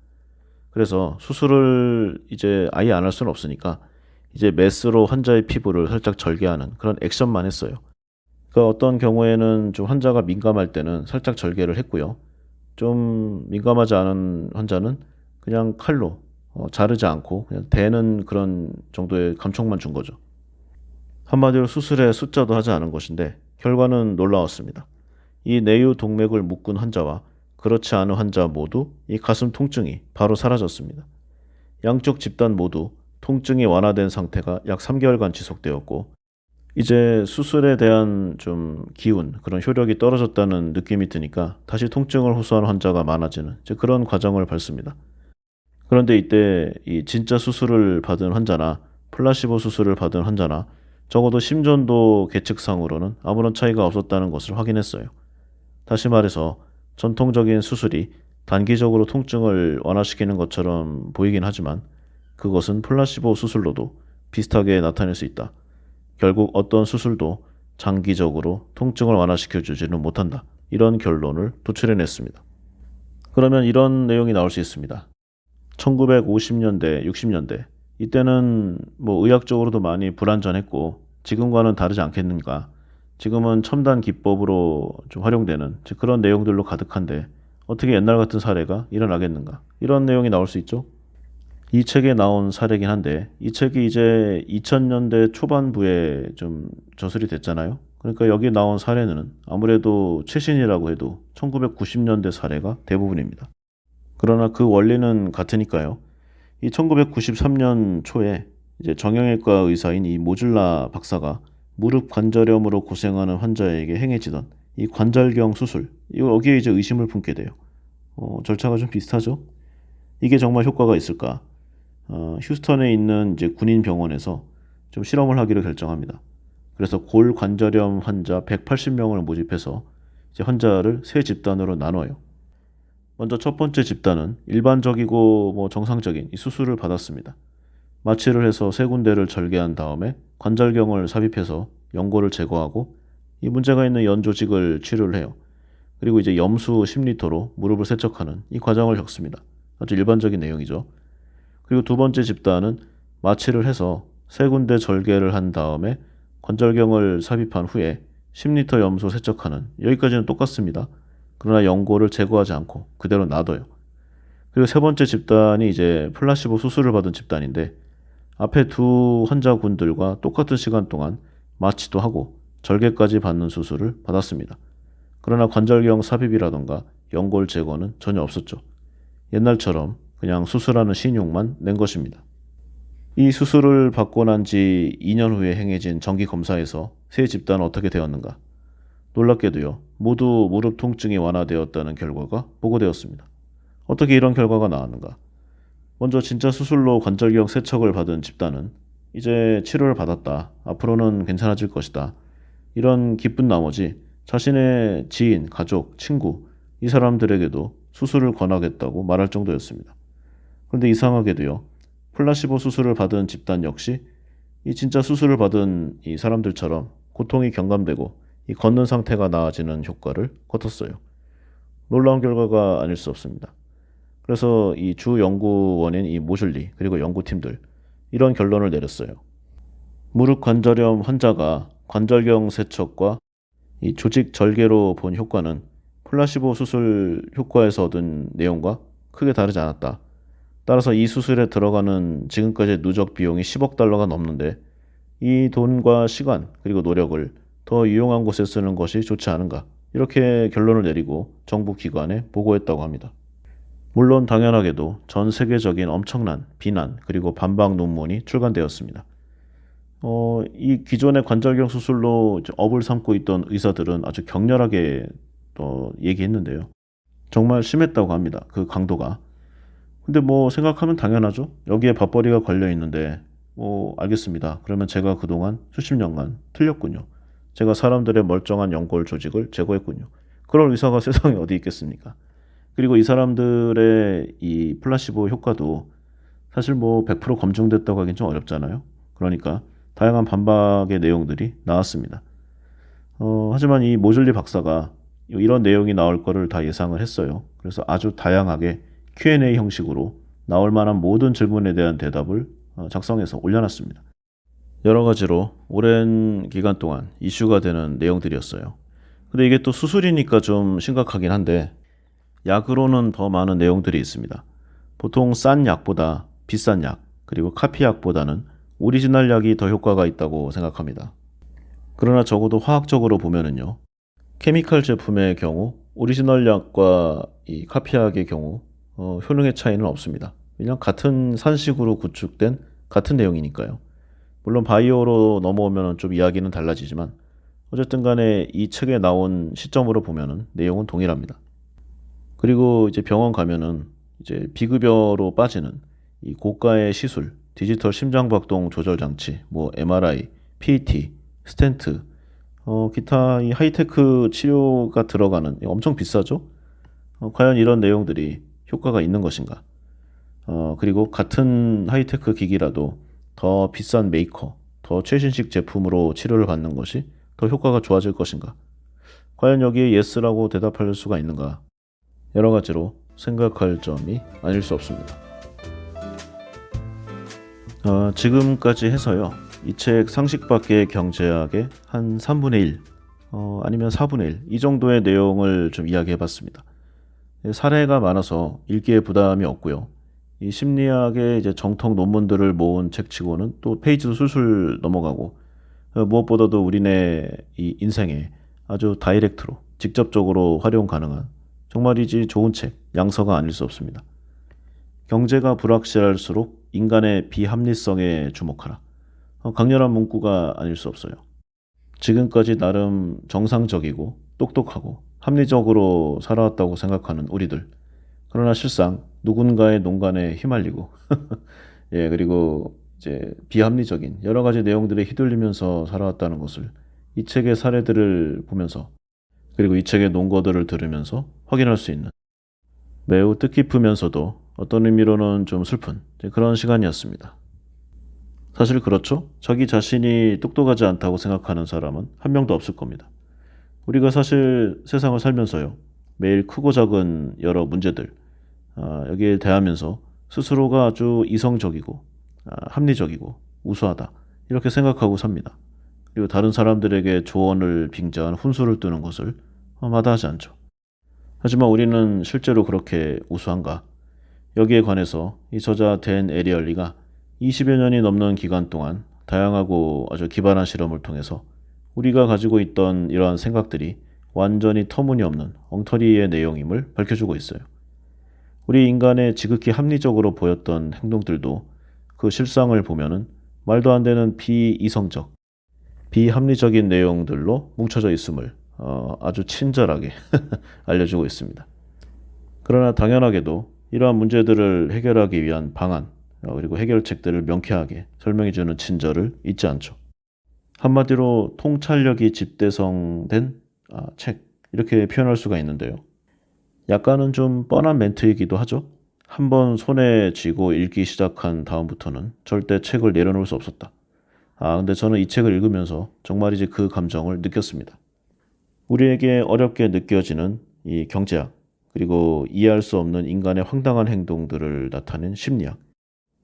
그래서 수술을 이제 아예 안 할 수는 없으니까 이제 메스로 환자의 피부를 살짝 절개하는 그런 액션만 했어요. 그러니까 어떤 경우에는 좀 환자가 민감할 때는 살짝 절개를 했고요. 좀 민감하지 않은 환자는 그냥 칼로 자르지 않고 그냥 대는 그런 정도의 감촉만 준 거죠. 한마디로 수술에 숫자도 하지 않은 것인데 결과는 놀라웠습니다. 이 내유 동맥을 묶은 환자와 그렇지 않은 환자 모두 이 가슴 통증이 바로 사라졌습니다. 양쪽 집단 모두 통증이 완화된 상태가 약 3개월간 지속되었고 이제 수술에 대한 좀 기운, 그런 효력이 떨어졌다는 느낌이 드니까 다시 통증을 호소하는 환자가 많아지는 이제 그런 과정을 밟습니다. 그런데 이때 이 진짜 수술을 받은 환자나 플라시보 수술을 받은 환자나 적어도 심전도 계측상으로는 아무런 차이가 없었다는 것을 확인했어요. 다시 말해서 전통적인 수술이 단기적으로 통증을 완화시키는 것처럼 보이긴 하지만 그것은 플라시보 수술로도 비슷하게 나타낼 수 있다. 결국 어떤 수술도 장기적으로 통증을 완화시켜주지는 못한다. 이런 결론을 도출해냈습니다. 그러면 이런 내용이 나올 수 있습니다. 1950년대, 60년대 이때는 뭐 의학적으로도 많이 불완전했고 지금과는 다르지 않겠는가. 지금은 첨단 기법으로 좀 활용되는 그런 내용들로 가득한데 어떻게 옛날 같은 사례가 일어나겠는가. 이런 내용이 나올 수 있죠. 이 책에 나온 사례긴 한데 이 책이 이제 2000년대 초반부에 좀 저술이 됐잖아요. 그러니까 여기 나온 사례는 아무래도 최신이라고 해도 1990년대 사례가 대부분입니다. 그러나 그 원리는 같으니까요. 이 1993년 초에 이제 정형외과 의사인 이 모줄라 박사가 무릎 관절염으로 고생하는 환자에게 행해지던 이 관절경 수술, 여기에 이제 의심을 품게 돼요. 절차가 좀 비슷하죠? 이게 정말 효과가 있을까? 휴스턴에 있는 이제 군인 병원에서 좀 실험을 하기로 결정합니다. 그래서 골관절염 환자 180명을 모집해서 이제 환자를 세 집단으로 나눠요. 먼저 첫 번째 집단은 일반적이고 뭐 정상적인 이 수술을 받았습니다. 마취를 해서 세 군데를 절개한 다음에 관절경을 삽입해서 연골을 제거하고 이 문제가 있는 연 조직을 치료를 해요. 그리고 이제 염수 10리터로 무릎을 세척하는 이 과정을 겪습니다. 아주 일반적인 내용이죠. 그리고 두 번째 집단은 마취를 해서 세 군데 절개를 한 다음에 관절경을 삽입한 후에 10리터 염소 세척하는, 여기까지는 똑같습니다. 그러나 연골을 제거하지 않고 그대로 놔둬요. 그리고 세 번째 집단이 이제 플라시보 수술을 받은 집단인데 앞에 두 환자군들과 똑같은 시간 동안 마취도 하고 절개까지 받는 수술을 받았습니다. 그러나 관절경 삽입이라던가 연골 제거는 전혀 없었죠. 옛날처럼 그냥 수술하는 신용만 낸 것입니다. 이 수술을 받고 난 지 2년 후에 행해진 정기 검사에서 세 집단은 어떻게 되었는가? 놀랍게도요, 모두 무릎 통증이 완화되었다는 결과가 보고되었습니다. 어떻게 이런 결과가 나왔는가? 먼저 진짜 수술로 관절경 세척을 받은 집단은 이제 치료를 받았다. 앞으로는 괜찮아질 것이다. 이런 기쁜 나머지 자신의 지인, 가족, 친구, 이 사람들에게도 수술을 권하겠다고 말할 정도였습니다. 그런데 이상하게도요, 플라시보 수술을 받은 집단 역시 이 진짜 수술을 받은 이 사람들처럼 고통이 경감되고 이 걷는 상태가 나아지는 효과를 거뒀어요. 놀라운 결과가 아닐 수 없습니다. 그래서 이 주 연구원인 이 모슐리 그리고 연구팀들 이런 결론을 내렸어요. 무릎 관절염 환자가 관절경 세척과 이 조직 절개로 본 효과는 플라시보 수술 효과에서 얻은 내용과 크게 다르지 않았다. 따라서 이 수술에 들어가는 지금까지의 누적 비용이 10억 달러가 넘는데 이 돈과 시간 그리고 노력을 더 유용한 곳에 쓰는 것이 좋지 않은가. 이렇게 결론을 내리고 정부 기관에 보고했다고 합니다. 물론 당연하게도 전 세계적인 엄청난 비난 그리고 반박 논문이 출간되었습니다. 이 기존의 관절경 수술로 이제 업을 삼고 있던 의사들은 아주 격렬하게 또 얘기했는데요. 정말 심했다고 합니다. 그 강도가. 근데 뭐 생각하면 당연하죠. 여기에 밥벌이가 걸려 있는데 뭐 알겠습니다. 그러면 제가 그동안 수십 년간 틀렸군요. 제가 사람들의 멀쩡한 연골 조직을 제거했군요. 그럴 의사가 세상에 어디 있겠습니까? 그리고 이 사람들의 이 플라시보 효과도 사실 뭐 100% 검증됐다고 하긴 좀 어렵잖아요. 그러니까 다양한 반박의 내용들이 나왔습니다. 하지만 이 모즐리 박사가 이런 내용이 나올 거를 다 예상을 했어요. 그래서 아주 다양하게 Q&A 형식으로 나올 만한 모든 질문에 대한 대답을 작성해서 올려놨습니다. 여러 가지로 오랜 기간 동안 이슈가 되는 내용들이었어요. 근데 이게 또 수술이니까 좀 심각하긴 한데 약으로는 더 많은 내용들이 있습니다. 보통 싼 약보다 비싼 약, 그리고 카피약보다는 오리지널 약이 더 효과가 있다고 생각합니다. 그러나 적어도 화학적으로 보면은요, 케미칼 제품의 경우 오리지널 약과 이 카피약의 경우 효능의 차이는 없습니다. 그냥 같은 산식으로 구축된 같은 내용이니까요. 물론 바이오로 넘어오면 좀 이야기는 달라지지만 어쨌든 간에 이 책에 나온 시점으로 보면은 내용은 동일합니다. 그리고 이제 병원 가면은 이제 비급여로 빠지는 이 고가의 시술, 디지털 심장박동 조절 장치, 뭐 MRI, PET, 스텐트, 기타 이 하이테크 치료가 들어가는 엄청 비싸죠? 과연 이런 내용들이 효과가 있는 것인가? 그리고 같은 하이테크 기기라도 더 비싼 메이커, 더 최신식 제품으로 치료를 받는 것이 더 효과가 좋아질 것인가? 과연 여기에 예스라고 대답할 수가 있는가? 여러 가지로 생각할 점이 아닐 수 없습니다. 지금까지 해서요. 이 책 상식 밖의 경제학의 한 3분의 1, 아니면 4분의 1, 이 정도의 내용을 좀 이야기해 봤습니다. 사례가 많아서 읽기에 부담이 없고요. 이 심리학의 이제 정통 논문들을 모은 책치고는 또 페이지도 술술 넘어가고, 무엇보다도 우리네 이 인생에 아주 다이렉트로, 직접적으로 활용 가능한 정말이지 좋은 책, 양서가 아닐 수 없습니다. 경제가 불확실할수록 인간의 비합리성에 주목하라. 강렬한 문구가 아닐 수 없어요. 지금까지 나름 정상적이고 똑똑하고 합리적으로 살아왔다고 생각하는 우리들. 그러나 실상 누군가의 농간에 휘말리고 예, 그리고 이제 비합리적인 여러 가지 내용들에 휘둘리면서 살아왔다는 것을 이 책의 사례들을 보면서 그리고 이 책의 논거들을 들으면서 확인할 수 있는 매우 뜻깊으면서도 어떤 의미로는 좀 슬픈 그런 시간이었습니다. 사실 그렇죠? 자기 자신이 똑똑하지 않다고 생각하는 사람은 한 명도 없을 겁니다. 우리가 사실 세상을 살면서요. 매일 크고 작은 여러 문제들 여기에 대하면서 스스로가 아주 이성적이고 합리적이고 우수하다 이렇게 생각하고 삽니다. 그리고 다른 사람들에게 조언을 빙자한 훈수를 두는 것을 마다하지 않죠. 하지만 우리는 실제로 그렇게 우수한가? 여기에 관해서 이 저자 댄 에리얼리가 20여 년이 넘는 기간 동안 다양하고 아주 기발한 실험을 통해서 우리가 가지고 있던 이러한 생각들이 완전히 터무니없는 엉터리의 내용임을 밝혀주고 있어요. 우리 인간의 지극히 합리적으로 보였던 행동들도 그 실상을 보면은 말도 안 되는 비이성적, 비합리적인 내용들로 뭉쳐져 있음을 아주 친절하게 알려주고 있습니다. 그러나 당연하게도 이러한 문제들을 해결하기 위한 방안, 그리고 해결책들을 명쾌하게 설명해주는 친절을 잊지 않죠. 한마디로 통찰력이 집대성된 책, 이렇게 표현할 수가 있는데요. 약간은 좀 뻔한 멘트이기도 하죠. 한번 손에 쥐고 읽기 시작한 다음부터는 절대 책을 내려놓을 수 없었다. 근데 저는 이 책을 읽으면서 정말이지 그 감정을 느꼈습니다. 우리에게 어렵게 느껴지는 이 경제학, 그리고 이해할 수 없는 인간의 황당한 행동들을 나타낸 심리학,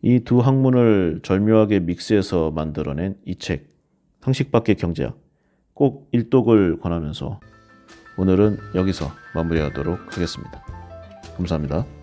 이 두 학문을 절묘하게 믹스해서 만들어낸 이 책, 상식 밖의 경제학, 꼭 일독을 권하면서 오늘은 여기서 마무리하도록 하겠습니다. 감사합니다.